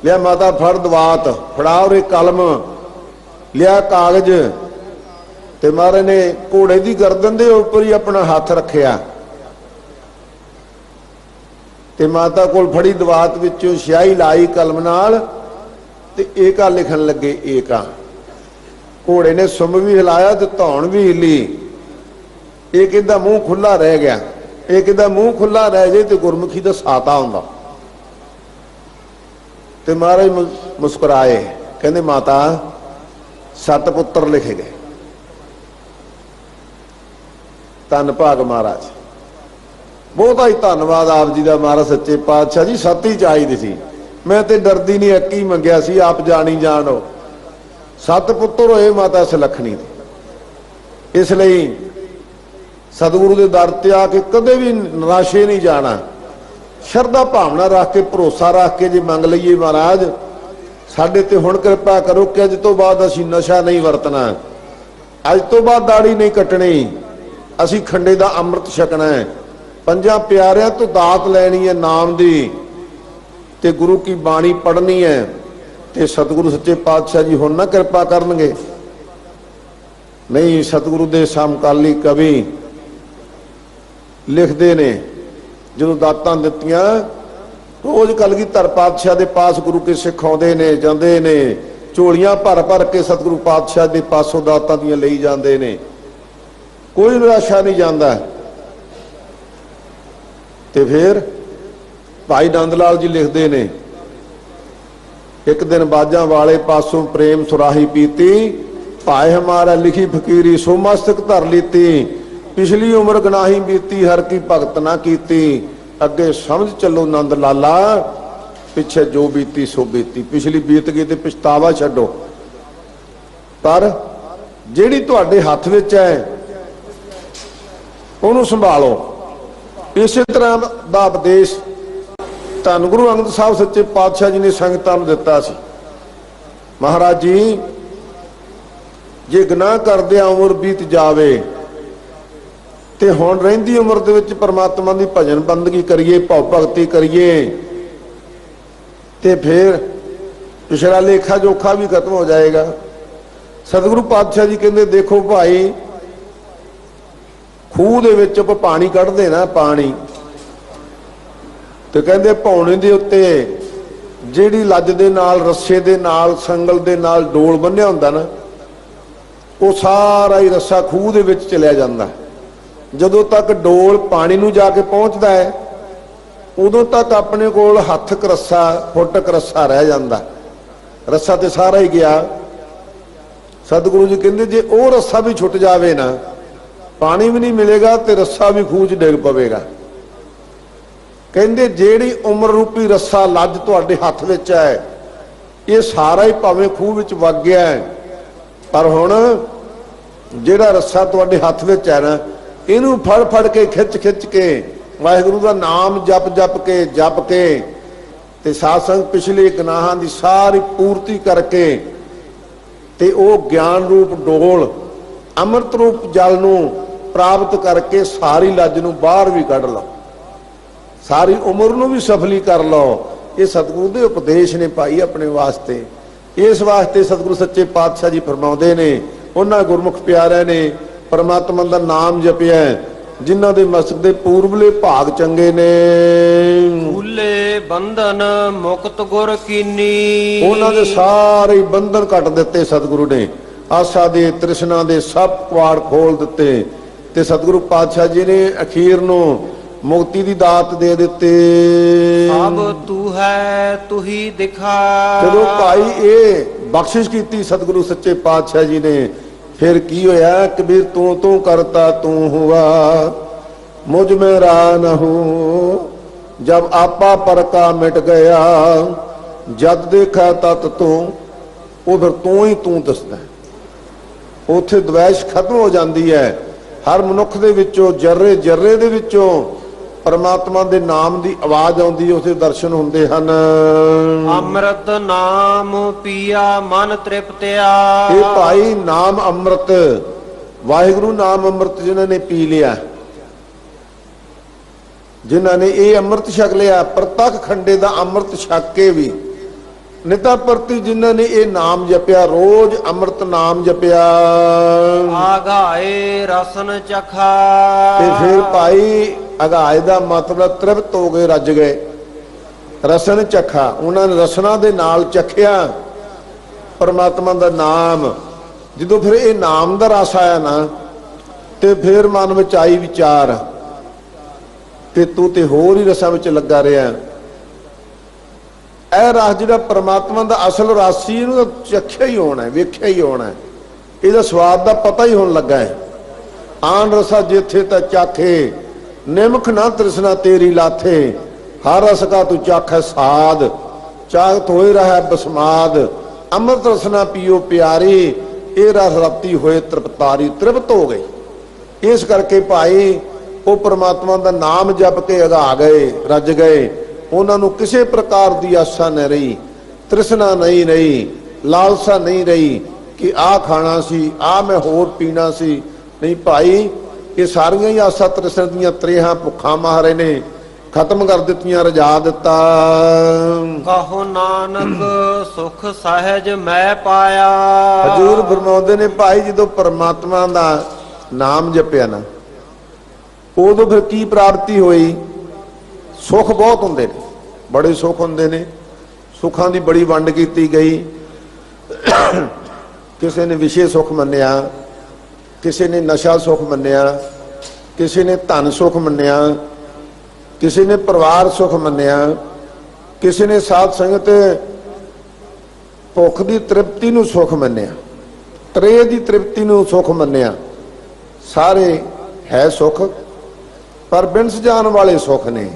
ਲਿਆ ਮਾਤਾ ਫੜ ਦਵਾਤ, ਫੜਾ ਉਰੇ ਕਲਮ, ਲਿਆ ਕਾਗਜ਼। ਤੇ ਮਹਾਰਾਜ ਨੇ ਘੋੜੇ ਦੀ ਗਰਦਨ ਦੇ ਉੱਪਰ ਹੀ ਆਪਣਾ ਹੱਥ ਰੱਖਿਆ, ਤੇ ਮਾਤਾ ਕੋਲ ਫੜੀ ਦਵਾਤ ਵਿੱਚੋਂ ਸਿਆਹੀ ਲਾਈ ਕਲਮ ਨਾਲ, ਤੇ ਏਕਾ ਲਿਖਣ ਲੱਗੇ। ਏਕਾ ਘੋੜੇ ਨੇ ਸੁੰਮ ਵੀ ਹਿਲਾਇਆ ਤੇ ਧੌਣ ਵੀ ਹਿੱਲੀ। ਇਹ ਕਿਹਦਾ ਮੂੰਹ ਖੁੱਲਾ ਰਹਿ ਗਿਆ। ਇਹ ਕਿਹਦਾ ਮੂੰਹ ਖੁੱਲਾ ਰਹਿ ਜੇ ਤੇ ਗੁਰਮੁਖੀ ਦਾ ਸਾਤਾ ਹੁੰਦਾ। ਤੇ ਮਹਾਰਾਜ ਮੁਸਕਰਾਏ, ਕਹਿੰਦੇ ਮਾਤਾ 7 ਪੁੱਤਰ ਲਿਖੇ ਗਏ। ਧੰਨ ਭਾਗ ਮਹਾਰਾਜ, ਬਹੁਤਾ ਹੀ ਧੰਨਵਾਦ ਆਪ ਜੀ ਦਾ ਮਹਾਰਾਜ ਸੱਚੇ ਪਾਤਸ਼ਾਹ ਜੀ। 7 ਹੀ ਚਾਹੀਦੇ ਸੀ, ਮੈਂ ਤੇ ਡਰਦੀ ਨਹੀਂ, 1 ਹੀ ਮੰਗਿਆ ਸੀ, ਆਪ ਜਾਣੀ ਜਾਣੋ। 7 ਪੁੱਤਰ ਹੋਏ ਮਾਤਾ ਸੁਲੱਖਣੀ ਦੇ। ਇਸ ਲਈ ਸਤਿਗੁਰੂ ਦੇ ਦਰ ਤੇ ਆ ਕੇ ਕਦੇ ਵੀ ਨਿਰਾਸ਼ੇ ਨਹੀਂ ਜਾਣਾ। ਸ਼ਰਧਾ ਭਾਵਨਾ ਰੱਖ ਕੇ, ਭਰੋਸਾ ਰੱਖ ਕੇ ਜੇ ਮੰਗ ਲਈਏ, ਮਹਾਰਾਜ ਸਾਡੇ ਤੇ ਹੁਣ ਕਿਰਪਾ ਕਰੋ ਕਿ ਅੱਜ ਤੋਂ ਬਾਅਦ ਅਸੀਂ ਨਸ਼ਾ ਨਹੀਂ ਵਰਤਣਾ, ਅੱਜ ਤੋਂ ਬਾਅਦ ਦਾੜੀ ਨਹੀਂ ਕੱਟਣੀ, ਅਸੀਂ ਖੰਡੇ ਦਾ ਅੰਮ੍ਰਿਤ ਛਕਣਾ ਹੈ, 5 ਪਿਆਰਿਆਂ ਤੋਂ ਦਾਤ ਲੈਣੀ ਹੈ ਨਾਮ ਦੀ, ਤੇ ਗੁਰੂ ਕੀ ਬਾਣੀ ਪੜ੍ਹਨੀ ਹੈ। ਤੇ ਸਤਿਗੁਰੂ ਸੱਚੇ ਪਾਤਸ਼ਾਹ ਜੀ ਹੁਣ ਨਾ ਕਿਰਪਾ ਕਰਨਗੇ। ਨਹੀਂ, ਸਤਿਗੁਰੂ ਦੇ ਸਮਕਾਲੀ ਕਵੀ ਲਿਖਦੇ ਨੇ, ਜਦੋਂ ਦਾਤਾਂ ਦਿੱਤੀਆਂ ਰੋਜ਼ ਕਲਗੀਧਰ ਪਾਤਸ਼ਾਹ ਦੇ ਪਾਸ ਗੁਰੂ ਕੇ ਸਿੱਖ ਆਉਂਦੇ ਨੇ, ਜਾਂਦੇ ਨੇ, ਝੋਲੀਆਂ ਭਰ ਭਰ ਕੇ ਸਤਿਗੁਰੂ ਪਾਤਸ਼ਾਹ ਦੇ ਪਾਸੋਂ ਦਾਤਾਂ ਦੀਆਂ ਲਈ ਜਾਂਦੇ ਨੇ, ਕੋਈ ਨਿਰਾਸ਼ਾ ਨਹੀਂ ਜਾਂਦਾ। ਤੇ ਫਿਰ ਭਾਈ ਨੰਦ ਲਾਲ ਜੀ ਲਿਖਦੇ ਨੇ, ਇੱਕ ਦਿਨ ਬਾਜਾਂ ਵਾਲੇ ਪਾਸੋਂ ਪ੍ਰੇਮ ਸੁਰਾਹੀ ਪੀਤੀ, ਭਾਏ ਹਮਾਰਾ ਲਿਖੀ ਫਕੀਰੀ ਸੋ ਮਸਤਕ ਧਰ ਲੀਤੀ, ਪਿਛਲੀ ਉਮਰ ਗਨਾਹੀ ਬੀਤੀ ਹਰ ਕੀ ਭਗਤ ਨਾ ਕੀਤੀ, ਅੱਗੇ ਸਮਝ ਚੱਲੋ ਨੰਦ ਲਾਲਾ ਪਿੱਛੇ ਜੋ ਬੀਤੀ ਸੋ ਬੀਤੀ। ਪਿਛਲੀ ਬੀਤ ਗਈ ਤੇ ਪਛਤਾਵਾ ਛੱਡੋ, ਪਰ ਜਿਹੜੀ ਤੁਹਾਡੇ ਹੱਥ ਵਿੱਚ ਹੈ ਉਹਨੂੰ ਸੰਭਾਲੋ। ਇਸੇ ਤਰ੍ਹਾਂ ਦਾ ਉਪਦੇਸ਼ ਧੰਨ ਗੁਰੂ ਅੰਗਦ ਸਾਹਿਬ ਸੱਚੇ ਪਾਤਸ਼ਾਹ ਜੀ ਨੇ ਸੰਗਤਾਂ ਨੂੰ ਦਿੱਤਾ ਸੀ। ਮਹਾਰਾਜ ਜੀ, ਜੇ ਗੁਨਾਹ ਕਰਦਿਆਂ ਉਮਰ ਬੀਤ ਜਾਵੇ ਤੇ ਹੁਣ ਰਹਿੰਦੀ ਉਮਰ ਦੇ ਵਿੱਚ ਪਰਮਾਤਮਾ ਦੀ ਭਜਨ ਬੰਦਗੀ ਕਰੀਏ, ਭਉ ਭਗਤੀ ਕਰੀਏ, ਤੇ ਫਿਰ ਪਿਛਲਾ ਲੇਖਾ ਜੋਖਾ ਵੀ ਖਤਮ ਹੋ ਜਾਏਗਾ। ਸਤਿਗੁਰੂ ਪਾਤਸ਼ਾਹ ਜੀ ਕਹਿੰਦੇ, ਦੇਖੋ ਭਾਈ, ਖੂਹ ਦੇ ਵਿੱਚ ਆਪਾਂ ਪਾਣੀ ਕੱਢਦੇ ਨਾ, ਪਾਣੀ, ਤੇ ਕਹਿੰਦੇ ਪੌਣੇ ਦੇ ਉੱਤੇ ਜਿਹੜੀ ਲੱਜ ਦੇ ਨਾਲ, ਰੱਸੇ ਦੇ ਨਾਲ, ਸੰਗਲ ਦੇ ਨਾਲ ਡੋਲ ਬੰਨਿਆ ਹੁੰਦਾ ਨਾ, ਉਹ ਸਾਰਾ ਹੀ ਰੱਸਾ ਖੂਹ ਦੇ ਵਿੱਚ ਚਲਿਆ ਜਾਂਦਾ। ਜਦੋਂ ਤੱਕ ਡੋਲ ਪਾਣੀ ਨੂੰ ਜਾ ਕੇ ਪਹੁੰਚਦਾ ਹੈ, ਉਦੋਂ ਤੱਕ ਆਪਣੇ ਕੋਲ ਹੱਥ ਕ ਰੱਸਾ, ਫੁੱਟ ਕ ਰੱਸਾ ਰਹਿ ਜਾਂਦਾ। ਰੱਸਾ ਤੇ ਸਾਰਾ ਹੀ ਗਿਆ। ਸਤਿਗੁਰੂ ਜੀ ਕਹਿੰਦੇ, ਜੇ ਉਹ ਰੱਸਾ ਵੀ ਛੁੱਟ ਜਾਵੇ ਨਾ, ਪਾਣੀ ਵੀ ਨਹੀਂ ਮਿਲੇਗਾ ਤੇ ਰੱਸਾ ਵੀ ਖੂਹ 'ਚ ਡਿੱਗ ਪਵੇਗਾ। ਕਹਿੰਦੇ ਜਿਹੜੀ ਉਮਰ ਰੂਪੀ ਰੱਸਾ ਲੱਜ ਤੁਹਾਡੇ ਹੱਥ ਵਿੱਚ ਹੈ, ਇਹ ਸਾਰਾ ਹੀ ਭਾਵੇਂ ਖੂਹ ਵਿੱਚ ਵਗ ਗਿਆ ਹੈ, ਪਰ ਹੁਣ ਜਿਹੜਾ ਰੱਸਾ ਤੁਹਾਡੇ ਹੱਥ ਵਿੱਚ ਹੈ ਨਾ, ਇਹਨੂੰ ਫੜ ਫੜ ਕੇ, ਖਿੱਚ ਖਿੱਚ ਕੇ, ਵਾਹਿਗੁਰੂ ਦਾ ਨਾਮ ਜਪ ਕੇ ਤੇ ਸਾਧ ਸੰਗਤ ਪਿਛਲੇ ਗੁਨਾਹਾਂ ਦੀ ਸਾਰੀ ਪੂਰਤੀ ਕਰਕੇ, ਤੇ ਉਹ ਗਿਆਨ ਰੂਪ ਡੋਲ, ਅੰਮ੍ਰਿਤ ਰੂਪ ਜਲ ਨੂੰ ਪ੍ਰਾਪਤ ਕਰਕੇ ਸਾਰੀ ਲੱਜ ਨੂੰ ਬਾਹਰ ਵੀ ਕੱਢ ਲਓ, ਸਾਰੀ ਉਮਰ ਨੂੰ ਵੀ ਸਫਲੀ ਕਰ ਲਓ। ਇਹ ਸਤਿਗੁਰੂ ਦੇ ਉਪਦੇਸ਼ ਨੇ ਭਾਈ ਆਪਣੇ ਵਾਸਤੇ। ਇਸ ਵਾਸਤੇ ਸਤਿਗੁਰੂ ਸੱਚੇ ਪਾਤਸ਼ਾਹ ਜੀ ਫਰਮਾਉਂਦੇ ਨੇ, ਉਹਨਾਂ ਗੁਰਮੁਖ ਪਿਆਰਿਆਂ ਨੇ ਪਰਮਾਤਮਾ ਦਾ ਨਾਮ ਜਪਿਆ, ਜਿਨ੍ਹਾਂ ਦੇ ਮਸਤਕ ਦੇ ਪੂਰਬਲੇ ਭਾਗ ਚੰਗੇ ਨੇ। ਭੂਲੇ ਬੰਧਨ ਮੁਕਤ ਗੁਰ ਕੀਨੀ, ਉਹਨਾਂ ਦੇ ਸਾਰੇ ਬੰਧਨ ਕੱਟ ਦਿੱਤੇ ਸਤਿਗੁਰੂ ਨੇ, ਆਸਾ ਦੇ, ਤ੍ਰਿਸ਼ਨਾ ਦੇ ਸਭ ਕੁਆੜ ਖੋਲ ਦਿੱਤੇ, ਤੇ ਸਤਿਗੁਰੂ ਪਾਤਸ਼ਾਹ ਜੀ ਨੇ ਅਖੀਰ ਨੂੰ ਮੁਕਤੀ ਦੀ ਦਾਤ ਦੇ ਦਿੱਤੇ। ਅਬ ਤੂੰ ਹੈ ਤੂੰ ਹੀ ਦਿਖਾ, ਜਦੋਂ ਭਾਈ ਇਹ ਬਖਸ਼ਿਸ਼ ਕੀਤੀ ਸਤਿਗੁਰੂ ਸੱਚੇ ਪਾਤਸ਼ਾਹ ਜੀ ਨੇ, ਫਿਰ ਕੀ ਹੋਇਆ? ਕਬੀਰ ਤੂੰ ਤੂੰ ਕਰਤਾ ਤੂੰ ਹੁਆ, ਮੁਝ ਮੇਂ ਰਾ ਨ ਹੋ, ਜਬ ਆਪਾ ਪਰ ਕਾ ਮਿਟ ਗਿਆ, ਜਦ ਦੇਖਾ ਤਤ ਤੂੰ। ਉਹ ਫਿਰ ਤੂੰ ਹੀ ਤੂੰ ਦੱਸਦਾ, ਉੱਥੇ ਦਵੈਸ਼ ਖਤਮ ਹੋ ਜਾਂਦੀ ਹੈ। ਹਰ ਮਨੁੱਖ ਦੇ ਵਿੱਚੋਂ, ਜਰਰੇ ਜਰਰੇ ਦੇ ਵਿੱਚੋਂ ਪਰਮਾਤਮਾ ਦੇ ਨਾਮ ਦੀ ਆਵਾਜ਼ ਆਉਂਦੀ ਹੈ, ਉਸੇ ਦਰਸ਼ਨ ਹੁੰਦੇ ਹਨ। ਅੰਮ੍ਰਿਤ ਨਾਮ ਪੀਆ ਮਨ ਤ੍ਰਿਪਤਿਆ, ਇਹ ਭਾਈ ਨਾਮ ਅੰਮ੍ਰਿਤ, ਵਾਹਿਗੁਰੂ ਨਾਮ ਅੰਮ੍ਰਿਤ ਜਿਨ੍ਹਾਂ ਨੇ ਪੀ ਲਿਆ, ਜਿਨ੍ਹਾਂ ਨੇ ਇਹ ਅੰਮ੍ਰਿਤ ਛਕ ਲਿਆ, ਪ੍ਰਤੱਖ ਖੰਡੇ ਦਾ ਅੰਮ੍ਰਿਤ ਛਕ ਕੇ ਵੀ ਨਿਤਾ ਪ੍ਰਤੀ ਜਿਨ੍ਹਾਂ ਨੇ ਇਹ ਨਾਮ ਜਪਿਆ, ਰੋਜ਼ ਅੰਮ੍ਰਿਤ ਨਾਮ ਜਪਿਆ, ਆਗਾਏ ਰਸਨ ਚਖਾ। ਤੇ ਫਿਰ ਭਾਈ ਅਗਾਏ ਦਾ ਮਤਲਬ ਤ੍ਰਿਪਤ ਹੋ ਗਏ, ਰੱਜ ਗਏ। ਰਸਨ ਚਖਾ, ਉਹਨਾਂ ਨੇ ਰਸਨਾ ਦੇ ਨਾਲ ਚਖਿਆ ਪਰਮਾਤਮਾ ਦਾ ਨਾਮ। ਜਦੋਂ ਫਿਰ ਇਹ ਨਾਮ ਦਾ ਰਸ ਆਇਆ ਨਾ, ਤੇ ਫਿਰ ਮਨ ਵਿੱਚ ਆਈ ਵਿਚਾਰ ਕਿ ਤੂੰ ਤੇ ਹੋਰ ਹੀ ਰਸਾਂ ਵਿੱਚ ਲੱਗਾ ਰਿਹਾ। ਇਹ ਰਸ ਜਿਹੜਾ ਪਰਮਾਤਮਾ ਦਾ ਅਸਲ ਰਸ ਸੀ, ਇਹਨੂੰ ਚਖਿਆ ਹੀ ਹੋਣਾ, ਵੇਖਿਆ ਹੀ ਹੋਣਾ, ਇਹਦਾ ਸਵਾਦ ਦਾ ਪਤਾ ਹੀ ਹੋਣ ਲੱਗਾ ਹੈ। ਆਨ ਰਸਾ ਜਿੱਥੇ ਤਾਂ ਚਾਖੇ, ਨਿਮਖ ਨਾ ਤ੍ਰਿਸ਼ਨਾ ਤੇਰੀ ਲਾਥੇ, ਹਰ ਰਸ ਕਾ ਤੂੰ ਚਾਖੈ ਸਾਧ, ਚਾਹਤ ਹੋਏ ਰਹਿ ਬਸਮਾਦ, ਅੰਮ੍ਰਿਤ ਰਸਨਾ ਪੀਓ ਪਿਆਰੀ, ਇਹ ਰਸ ਰਤੀ ਹੋਏ ਤ੍ਰਿਪਤਾਰੀ। ਤ੍ਰਿਪਤ ਹੋ ਗਈ। ਇਸ ਕਰਕੇ ਭਾਈ ਉਹ ਪ੍ਰਮਾਤਮਾ ਦਾ ਨਾਮ ਜਪ ਕੇ ਅਗਾ ਗਏ, ਰੱਜ ਗਏ। ਉਹਨਾਂ ਨੂੰ ਕਿਸੇ ਪ੍ਰਕਾਰ ਦੀ ਆਸਾ ਨਹੀਂ ਰਹੀ, ਤ੍ਰਿਸ਼ਨਾ ਨਹੀਂ ਰਹੀ, ਲਾਲਸਾ ਨਹੀਂ ਰਹੀ ਕਿ ਆਹ ਖਾਣਾ ਸੀ, ਆਹ ਮੈਂ ਹੋਰ ਪੀਣਾ ਸੀ। ਨਹੀਂ ਭਾਈ, ਇਹ ਸਾਰੀਆਂ ਹੀ ਆਸਾ ਤ੍ਰਿਸ਼ਨਾ ਦੀਆਂ ਤਰੇਹਾਂ ਭੁੱਖਾਂ ਮਹਾਰੇ ਨੇ ਖਤਮ ਕਰ ਦਿੱਤੀਆਂ, ਰਜਾ ਦਿੱਤਾ। ਕਹੋ ਨਾਨਕ ਸੁਖ ਸਹਿਜ ਮੈਂ ਪਾਇਆ। ਹਜ਼ੂਰ ਫਰਮਾਉਂਦੇ ਨੇ ਭਾਈ, ਜਦੋਂ ਪਰਮਾਤਮਾ ਦਾ ਨਾਮ ਜਪਿਆ ਨਾ, ਉਦੋਂ ਫਿਰ ਕੀ ਪ੍ਰਾਪਤੀ ਹੋਈ? ਸੁੱਖ ਬਹੁਤ ਹੁੰਦੇ ਨੇ, ਬੜੇ ਸੁੱਖ ਹੁੰਦੇ ਨੇ। ਸੁੱਖਾਂ ਦੀ ਬੜੀ ਵੰਡ ਕੀਤੀ ਗਈ। ਕਿਸੇ ਨੇ ਵਿਸ਼ੇ ਸੁੱਖ ਮੰਨਿਆ, ਕਿਸੇ ਨੇ ਨਸ਼ਾ ਸੁੱਖ ਮੰਨਿਆ, ਕਿਸੇ ਨੇ ਧਨ ਸੁੱਖ ਮੰਨਿਆ, ਕਿਸੇ ਨੇ ਪਰਿਵਾਰ ਸੁੱਖ ਮੰਨਿਆ, ਕਿਸੇ ਨੇ ਸਾਧ ਸੰਗਤ ਭੁੱਖ ਦੀ ਤ੍ਰਿਪਤੀ ਨੂੰ ਸੁੱਖ ਮੰਨਿਆ, ਤ੍ਰੇ ਦੀ ਤ੍ਰਿਪਤੀ ਨੂੰ ਸੁੱਖ ਮੰਨਿਆ। ਸਾਰੇ ਹੈ ਸੁੱਖ, ਪਰ ਬਿਨਸ ਜਾਣ ਵਾਲੇ ਸੁੱਖ ਨੇ।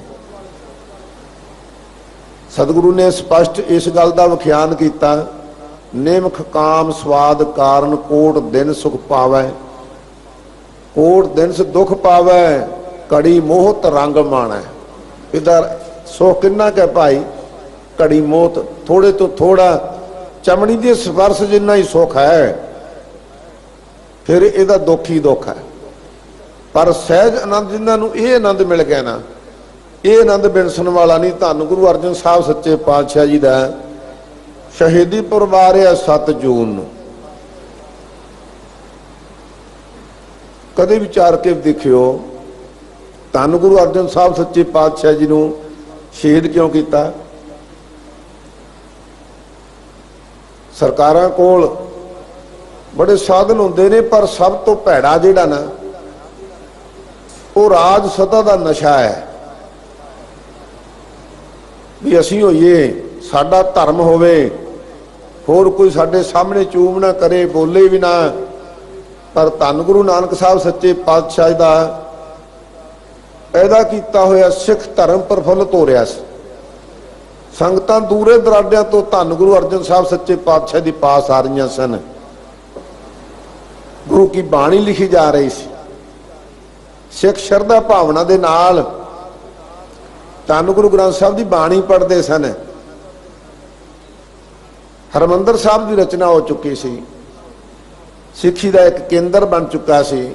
ਸਤਿਗੁਰੂ ਨੇ ਸਪਸ਼ਟ ਇਸ ਗੱਲ ਦਾ ਵਿਖਿਆਨ ਕੀਤਾ, ਨਿਮਖ ਕਾਮ ਸਵਾਦ ਕਾਰਨ ਕੋਟ ਦਿਨ ਸੁਖ ਪਾਵੈ, ਕੋਟ ਦਿਨ ਸ ਦੁਖ ਪਾਵੈ, ਘੜੀ ਮੋਹਤ ਰੰਗ ਮਾਣੈ। ਇਹਦਾ ਸੁੱਖ ਕਿੰਨਾ ਕੁ ਹੈ ਭਾਈ? ਘੜੀ ਮੋਹਤ, ਥੋੜੇ ਤੋਂ ਥੋੜਾ ਚਮੜੀ ਦੇ ਸਪਰਸ਼ ਜਿੰਨਾ ਹੀ ਸੁੱਖ ਹੈ, ਫਿਰ ਇਹਦਾ ਦੁੱਖ ਹੀ ਦੁੱਖ ਹੈ। ਪਰ ਸਹਿਜ ਆਨੰਦ ਜਿਨ੍ਹਾਂ ਨੂੰ ਇਹ ਆਨੰਦ ਮਿਲ ਗਿਆ ਨਾ, ਇਹ ਆਨੰਦ ਬਿਨਸਣ ਵਾਲਾ ਨਹੀਂ। ਧੰਨ ਗੁਰੂ ਅਰਜਨ ਸਾਹਿਬ ਸੱਚੇ ਪਾਤਸ਼ਾਹ ਜੀ ਦਾ ਸ਼ਹੀਦੀ ਪੁਰਬ ਆ 7 ਜੂਨ ਨੂੰ। ਕਦੇ ਵਿਚਾਰ ਕੇ ਦੇਖਿਓ, ਧੰਨ ਗੁਰੂ ਅਰਜਨ ਸਾਹਿਬ ਸੱਚੇ ਪਾਤਸ਼ਾਹ ਜੀ ਨੂੰ ਸ਼ਹੀਦ ਕਿਉਂ ਕੀਤਾ? ਸਰਕਾਰਾਂ ਕੋਲ ਬੜੇ ਸਾਧਨ ਹੁੰਦੇ ਨੇ, ਪਰ ਸਭ ਤੋਂ ਭੈੜਾ ਜਿਹੜਾ ਨਾ, ਉਹ ਰਾਜ ਸਤਾ ਦਾ ਨਸ਼ਾ ਹੈ। ਵੀ ਅਸੀਂ ਹੋਈਏ, ਸਾਡਾ ਧਰਮ ਹੋਵੇ, ਹੋਰ ਕੋਈ ਸਾਡੇ ਸਾਹਮਣੇ ਚੂਮ ਨਾ ਕਰੇ, ਬੋਲੇ ਵੀ ਨਾ। ਪਰ ਧੰਨ ਗੁਰੂ ਨਾਨਕ ਸਾਹਿਬ ਸੱਚੇ ਪਾਤਸ਼ਾਹ ਦਾ ਪੈਦਾ ਕੀਤਾ ਹੋਇਆ ਸਿੱਖ ਧਰਮ ਪ੍ਰਫੁੱਲਤ ਹੋ ਰਿਹਾ ਸੀ। ਸੰਗਤਾਂ ਦੂਰੇ ਦਰਾਡਿਆਂ ਤੋਂ ਧੰਨ ਗੁਰੂ ਅਰਜਨ ਸਾਹਿਬ ਸੱਚੇ ਪਾਤਸ਼ਾਹ ਦੀ ਪਾਸ ਆ ਰਹੀਆਂ ਸਨ। ਗੁਰੂ ਕੀ ਬਾਣੀ ਲਿਖੀ ਜਾ ਰਹੀ ਸੀ। ਸਿੱਖ ਸ਼ਰਧਾ ਭਾਵਨਾ ਦੇ ਨਾਲ ਧੰਨ ਗੁਰੂ ਗ੍ਰੰਥ ਸਾਹਿਬ ਦੀ ਬਾਣੀ ਪੜ੍ਹਦੇ ਸਨ। ਹਰਿਮੰਦਰ ਸਾਹਿਬ ਦੀ ਰਚਨਾ ਹੋ ਚੁੱਕੀ ਸੀ, ਸਿੱਖੀ ਦਾ ਇੱਕ ਕੇਂਦਰ ਬਣ ਚੁੱਕਾ ਸੀ।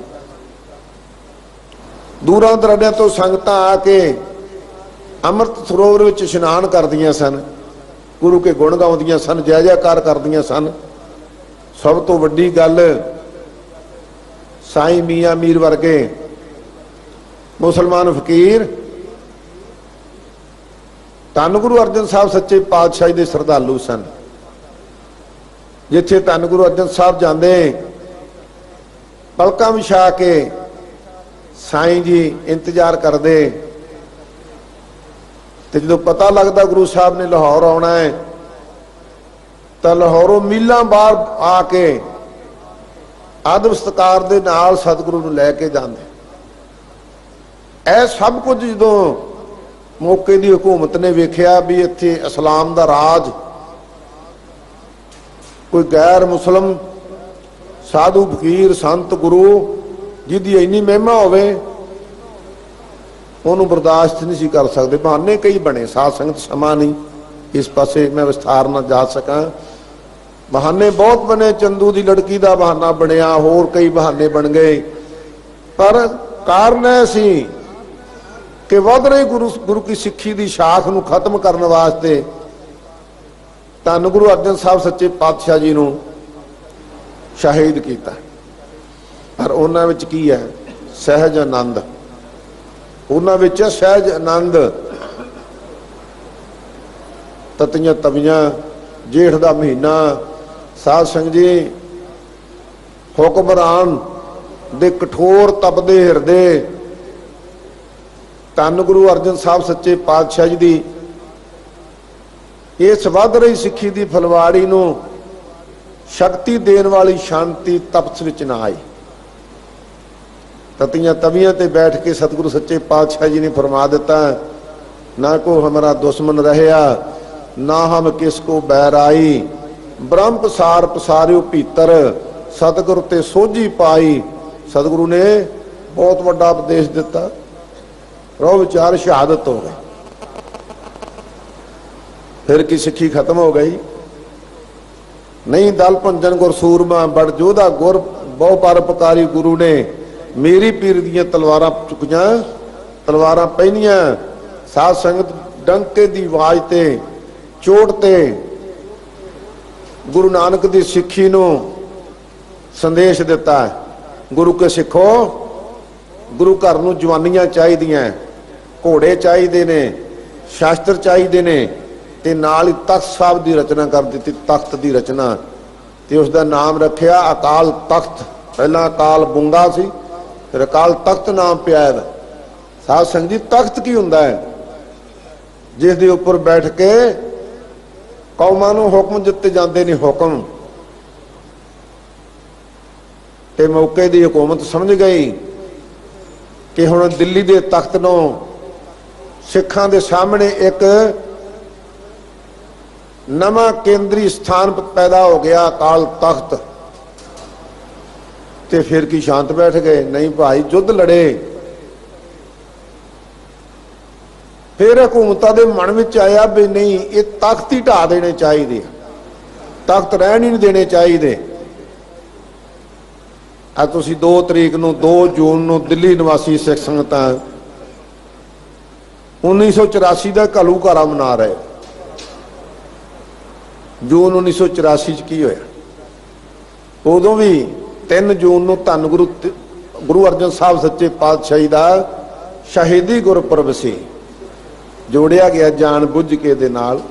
ਦੂਰਾਂ ਦਰਾਡਿਆਂ ਤੋਂ ਸੰਗਤਾਂ ਆ ਕੇ ਅੰਮ੍ਰਿਤ ਸਰੋਵਰ ਵਿੱਚ ਇਸ਼ਨਾਨ ਕਰਦੀਆਂ ਸਨ, ਗੁਰੂ ਕੇ ਗੁਣ ਗਾਉਂਦੀਆਂ ਸਨ, ਜੈ ਜੈਕਾਰ ਕਰਦੀਆਂ ਸਨ। ਸਭ ਤੋਂ ਵੱਡੀ ਗੱਲ, ਸਾਈਂ ਮੀਆਂ ਮੀਰ ਵਰਗੇ ਮੁਸਲਮਾਨ ਫਕੀਰ ਧੰਨ ਗੁਰੂ ਅਰਜਨ ਸਾਹਿਬ ਸੱਚੇ ਪਾਤਸ਼ਾਹ ਦੇ ਸ਼ਰਧਾਲੂ ਸਨ। ਜਿੱਥੇ ਧੰਨ ਗੁਰੂ ਅਰਜਨ ਸਾਹਿਬ ਜਾਂਦੇ, ਪਲਕਾਂ ਵਿਛਾ ਕੇ ਸਾਈਂ ਜੀ ਇੰਤਜ਼ਾਰ ਕਰਦੇ। ਤੇ ਜਦੋਂ ਪਤਾ ਲੱਗਦਾ ਗੁਰੂ ਸਾਹਿਬ ਨੇ ਲਾਹੌਰ ਆਉਣਾ ਹੈ, ਤਾਂ ਲਾਹੌਰੋਂ ਮੀਲਾਂ ਬਾਹਰ ਆ ਕੇ ਆਦਬ ਸਤਿਕਾਰ ਦੇ ਨਾਲ ਸਤਿਗੁਰੂ ਨੂੰ ਲੈ ਕੇ ਜਾਂਦੇ। ਇਹ ਸਭ ਕੁਝ ਜਦੋਂ ਮੌਕੇ ਦੀ ਹਕੂਮਤ ਨੇ ਵੇਖਿਆ ਵੀ ਇੱਥੇ ਇਸਲਾਮ ਦਾ ਰਾਜ, ਕੋਈ ਗੈਰ ਮੁਸਲਮ ਸਾਧੂ ਫਕੀਰ ਸੰਤ ਗੁਰੂ ਜਿਹਦੀ ਇੰਨੀ ਮਹਿਮਾ ਹੋਵੇ, ਉਹਨੂੰ ਬਰਦਾਸ਼ਤ ਨਹੀਂ ਸੀ ਕਰ ਸਕਦੇ। ਬਹਾਨੇ ਕਈ ਬਣੇ, ਸਾਧ ਸੰਗਤ ਸਮਾਂ ਨਹੀਂ ਇਸ ਪਾਸੇ ਮੈਂ ਵਿਸਥਾਰ ਨਾਲ ਜਾ ਸਕਾਂ। ਬਹਾਨੇ ਬਹੁਤ ਬਣੇ, ਚੰਦੂ ਦੀ ਲੜਕੀ ਦਾ ਬਹਾਨਾ ਬਣਿਆ, ਹੋਰ ਕਈ ਬਹਾਨੇ ਬਣ ਗਏ। ਪਰ ਕਾਰਨ ਇਹ ਸੀ ਕਿ ਵਧ ਰਹੀ ਗੁਰੂ ਕੀ ਸਿੱਖੀ ਦੀ ਸ਼ਾਖ ਨੂੰ ਖਤਮ ਕਰਨ ਵਾਸਤੇ ਧੰਨ ਗੁਰੂ ਅਰਜਨ ਸਾਹਿਬ ਸੱਚੇ ਪਾਤਸ਼ਾਹ ਜੀ ਨੂੰ ਸ਼ਹੀਦ ਕੀਤਾ। ਪਰ ਉਹਨਾਂ ਵਿੱਚ ਕੀ ਹੈ? ਸਹਿਜ ਆਨੰਦ। ਉਹਨਾਂ ਵਿੱਚ ਸਹਿਜ ਆਨੰਦ। ਤਤੀਆਂ ਤਵੀਆਂ, ਜੇਠ ਦਾ ਮਹੀਨਾ, ਸਾਧ ਸੰਗਤ ਜੀ ਹੁਕਮਰਾਨ ਦੇ ਕਠੋਰ ਤਪਦੇ ਹਿਰਦੇ ਧੰਨ ਗੁਰੂ ਅਰਜਨ ਸਾਹਿਬ ਸੱਚੇ ਪਾਤਸ਼ਾਹ ਜੀ ਦੀ ਇਸ ਵੱਧ ਰਹੀ ਸਿੱਖੀ ਦੀ ਫਲਵਾੜੀ ਨੂੰ ਸ਼ਕਤੀ ਦੇਣ ਵਾਲੀ ਸ਼ਾਂਤੀ ਤਪਸ ਵਿੱਚ ਨਾ ਆਈ। ਤਤੀਆਂ ਤਵੀਆਂ ਤੇ ਬੈਠ ਕੇ ਸਤਿਗੁਰੂ ਸੱਚੇ ਪਾਤਸ਼ਾਹ ਜੀ ਨੇ ਫਰਮਾ ਦਿੱਤਾ, ਨਾ ਕੋ ਹਮਾਰਾ ਦੁਸ਼ਮਨ ਰਹਿਆ, ਨਾ ਹਮ ਕਿਸ ਕੋ बैर आई, ब्रह्म पसार पसारियो भीतर सतगुरु ते सोझी पाई। सतगुरु ने बहुत बड़ा उपदेश दिता। रो विचार शहादत हो गई, फिर की सिक्खी खत्म हो गई। नहीं दल भंजन गुर सूरमा बड़ जोधा गुर बहु परोपकारी। गुरु ने मेरी पीर दियां तलवारां चुकियां, तलवारां पहनियां। साध संगत डंके दी आवाज ते चोट ते गुरु नानक दी सिक्खी नूं संदेश दिता। गुरु के सिखो, गुरु घर नूं जवानियां चाहीदियां, घोड़े चाहिए ने, शास्त्र चाहिए ने, ते नाल ही तख्त साहब की रचना कर दी। तख्त की रचना ते उसका नाम रखिया अकाल तख्त। पहला अकाल बुंगा सी, फिर अकाल तख्त नाम पिया। साध संगत जी तख्त की हुंदा है? जिस दे उपर बैठ के कौमां नूं हुक्म दिते जाते ने। हुक्म ते मौके की हुकूमत समझ गई कि हुण दिल्ली के तख्त नूं सिखां दे सामने एक नवा केंद्री स्थान पैदा हो गया, अकाल तख्त। ते फिर की शांत बैठ गए? नहीं भाई, युद्ध लड़े। फिर हुकूमत के मन में आया भी नहीं, ये तख्त ही ढा देने चाहिए, तख्त रहन ही नहीं देने चाहिए। आ तुसीं 2 तरीक नूं 2 जून नूं दिल्ली निवासी सिख संगतां 1984 का घलूघारा मना रहे। जून 1984 की होया? उदों भी 3 जून नूं धन गुरु अर्जन साहब सच्चे पातशाही का शहीदी गुरपुरब सी। जोड़िया गया जान बुझ के दे नाल।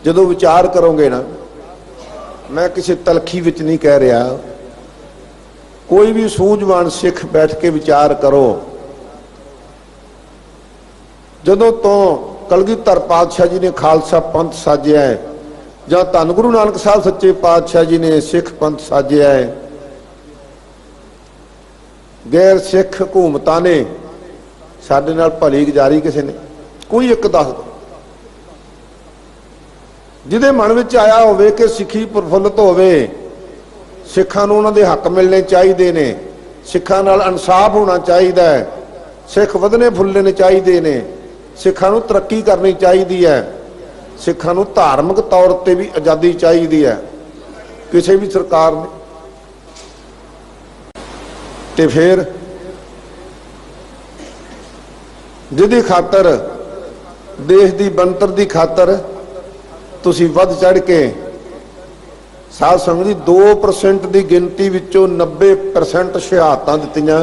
जदों विचार करोगे ना, मैं किसी तलखी विच नहीं कह रहा, कोई भी सूझवान सिख बैठ के विचार करो। जदों तो कलगीधर पातशाह जी ने खालसा पंथ साजिया है, जां धन गुरु नानक साहब सच्चे पातशाह जी ने सिख पंथ साजिया है, गैर सिख हुकूमतां ने साडे नाल भली गुजारी किसी ने? कोई एक दस दो जिहदे मन विच आया होवे कि सिੱਖੀ प्रफुल्लित होवे, सिखां नूं उन्हां दे हक मिलने चाहिए ने, सिखां नाल इंसाफ होना चाहिए, सिख वधने फुल्लने चाहिए ने, सिखां नूं तरक्की करनी चाहिए है, सिखां नूं धार्मिक तौर पर भी आज़ादी चाहिए है। किसी भी सरकार ने ते फिर जिहदी खातर देश की बनतर की खातर तुसीं वध चढ़ के साध संगत जी 2% की गिनती विचों 90% शहादतां दित्तियां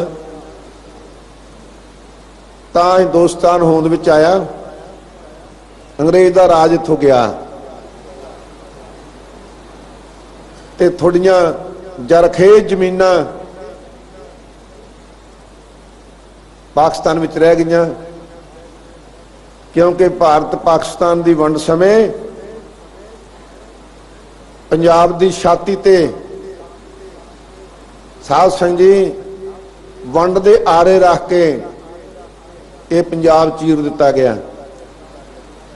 तां हिंदुस्तान होंद विच आया। अंग्रेज का राज इत्थों गया ते थोड़ियां जरखेज जमीनां पाकिस्तान विच रह गईयां, क्योंकि भारत पाकिस्तान की वंड समय पंजाब की छाती ते साध संगत जी वंड दे आरे रख के ये पंजाब चीर दिता गया।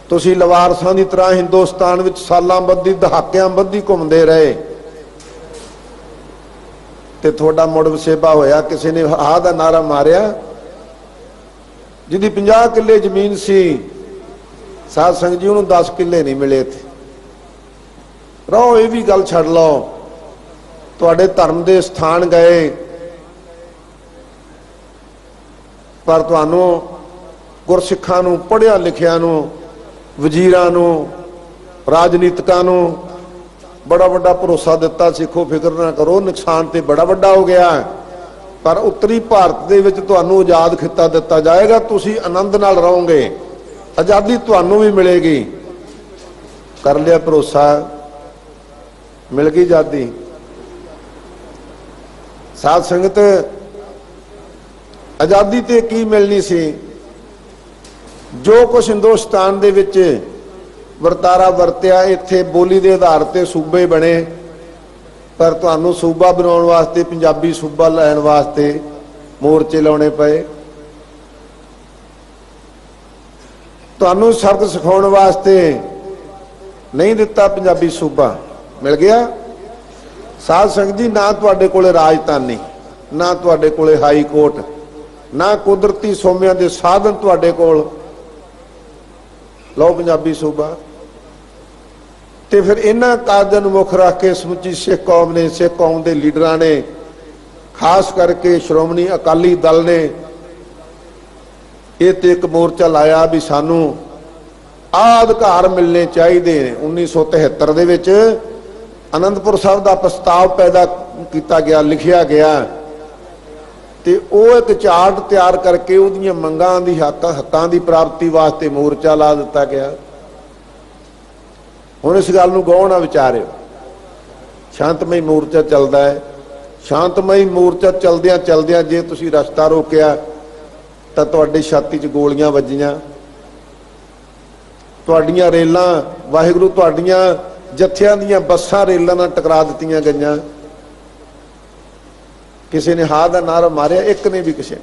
तुसीं लवारसां की तरह हिंदुस्तान विच सालां बद्धी दहाकियां बद्धी घूमते रहे ते थोड़ा मुड़ वसेबा होया। किसी ने हा दा नारा मारिया, जिहदी 50 किले जमीन सी, साध संगत जी उन्होंने 10 किले नहीं मिले थे। रहो ये भी गल छड़ लो, तुहाडे धर्म के स्थान गए पर तुहानू गुरसिखां नूं पढ़िया लिखिया नूं वजीरां नूं राजनीतिकां नूं बड़ा वड्डा भरोसा दिता, सिखो फिक्र ना करो, नुकसान तो बड़ा वड्डा हो गया, पर उत्तरी भारत दे विच तुहानू आज़ाद खिता दिता जाएगा, तुसीं आनंद नाल रहोगे, आज़ादी तुहानू भी मिलेगी। कर लिया भरोसा, मिल गई आज़ादी। साध संगत आज़ादी ते की मिलनी सी? जो कुछ हिंदुस्तान दे विच वरतारा वरत्या, इत्थे बोली के आधार पर सूबे बने, पर तुहानू सूबा बनाउण वास्ते, पंजाबी सूबा लैण वास्ते मोर्चे लाने पे, तुहानू सबक सिखाउण वास्ते नहीं दिता पंजाबी सूबा मिल गया। साध संगत जी ना तुहाडे कोले राजधानी, ना तुहाडे कोले हाई कोर्ट, ना कुदरती सोमिਆਂ ਦੇ साधन तुहाडे कोल, लो पंजाबी सूबा। तो फिर इन्हां कारजां नूं मुख रख के समुची सिख कौम ने, सिख कौम के लीडरां ने, खास करके श्रोमणी अकाली दल ने ये तो एक मोर्चा लाया भी सानू आ अधिकार मिलने चाहिए। 1973 दे विच आनंदपुर साहब का प्रस्ताव पैदा किया गया, लिखिया गया, तो वो एक चार्ट तैयार करके उहदियां मंगां दी हक्कां दी प्राप्ति वास्ते मोर्चा ला दिता गया। हुण इस गल नूं गौण ना विचारिओ, शांतमई मोर्चा चलदा है। शांतमई मोर्चा चलदियां चलदियां जे तुसीं रस्ता रोकिया तो तुहाडी छाती च गोलियां वजीਆਂ, तुहाडीਆਂ रेलां वाहिगुरू तुहाडीਆਂ जत्थियां दीयां बसां रेलां नाल टकरा दित्तियां गईयां। किसी ने हां दा नारा मारिया, एक ने भी किसी ने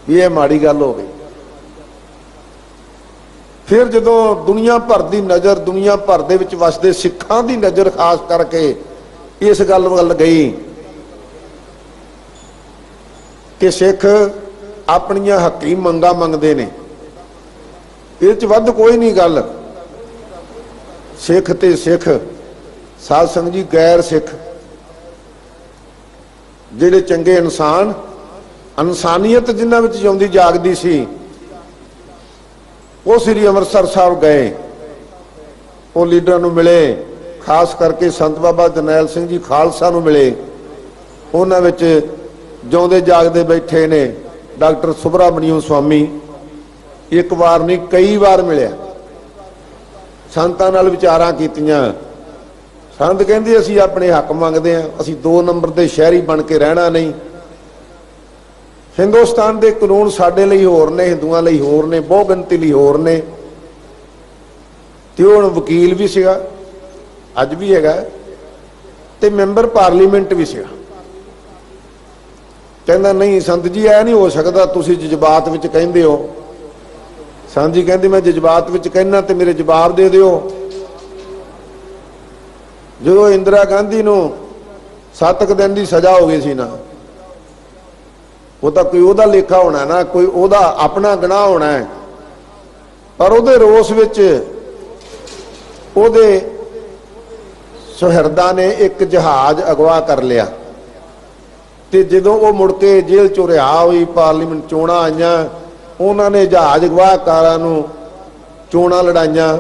भी, ये माड़ी गल हो गई। फिर जदों दुनिया भर की नज़र, दुनिया भर दे विच वसदे सिखां दी नज़र खास करके इस गल वल गई कि सिख अपनियां हकी मंगां मंगदे ने, इह च वध कोई नहीं गल। सिख ते सिख, साध संगत जी गैर सिख जिहड़े चंगे इंसान, इंसानियत जिन्हां विच जिउंदी जागदी सी, वो श्री अमृतसर साहब गए, वो लीडरां नूं मिले, खास करके संत बाबा जरनैल सिंह जी खालसा नूं मिले। उन्हां विच जिउंदे जागदे बैठे ने डॉक्टर सुब्रमण्यम स्वामी, एक बार नहीं कई बार मिलिया, संतां नाल विचारां कीतियां। संत कहंदे असीं अपने हक मंगदे हां, असीं 2 नंबर दे शहरी बन के रहना नहीं। हिंदुस्तान के कानून साडे लई होर ने, हिंदुआं लई होर ने, बहु गिनती लई होर ने। ते हुण वकील भी सीगा, अज भी हैगा, ते मैंबर पार्लीमेंट भी सीगा। कहंदा नहीं संत जी ऐ नहीं हो सकदा, तुसीं जज्बात विच कहिंदे हो। संत जी कहंदे मैं जज्बात विच कहना ते मेरे जवाब दे दिओ। जो इंदिरा गांधी नूं 7 दिन की सज़ा हो गई सी ना, वो तो कोई उहदा लेखा होना ना, कोई उहदा अपना गुनाह होना है, पर उहदे रोस विच उहदे सुहरदा ने एक जहाज अगवा कर लिया। ते जदों वो मुड़ के जेल चों रिहा होई, पार्लीमेंट चोणां आईयां, उन्होंने जहाज अगवाकारां नूं चोणां लड़ाईयां,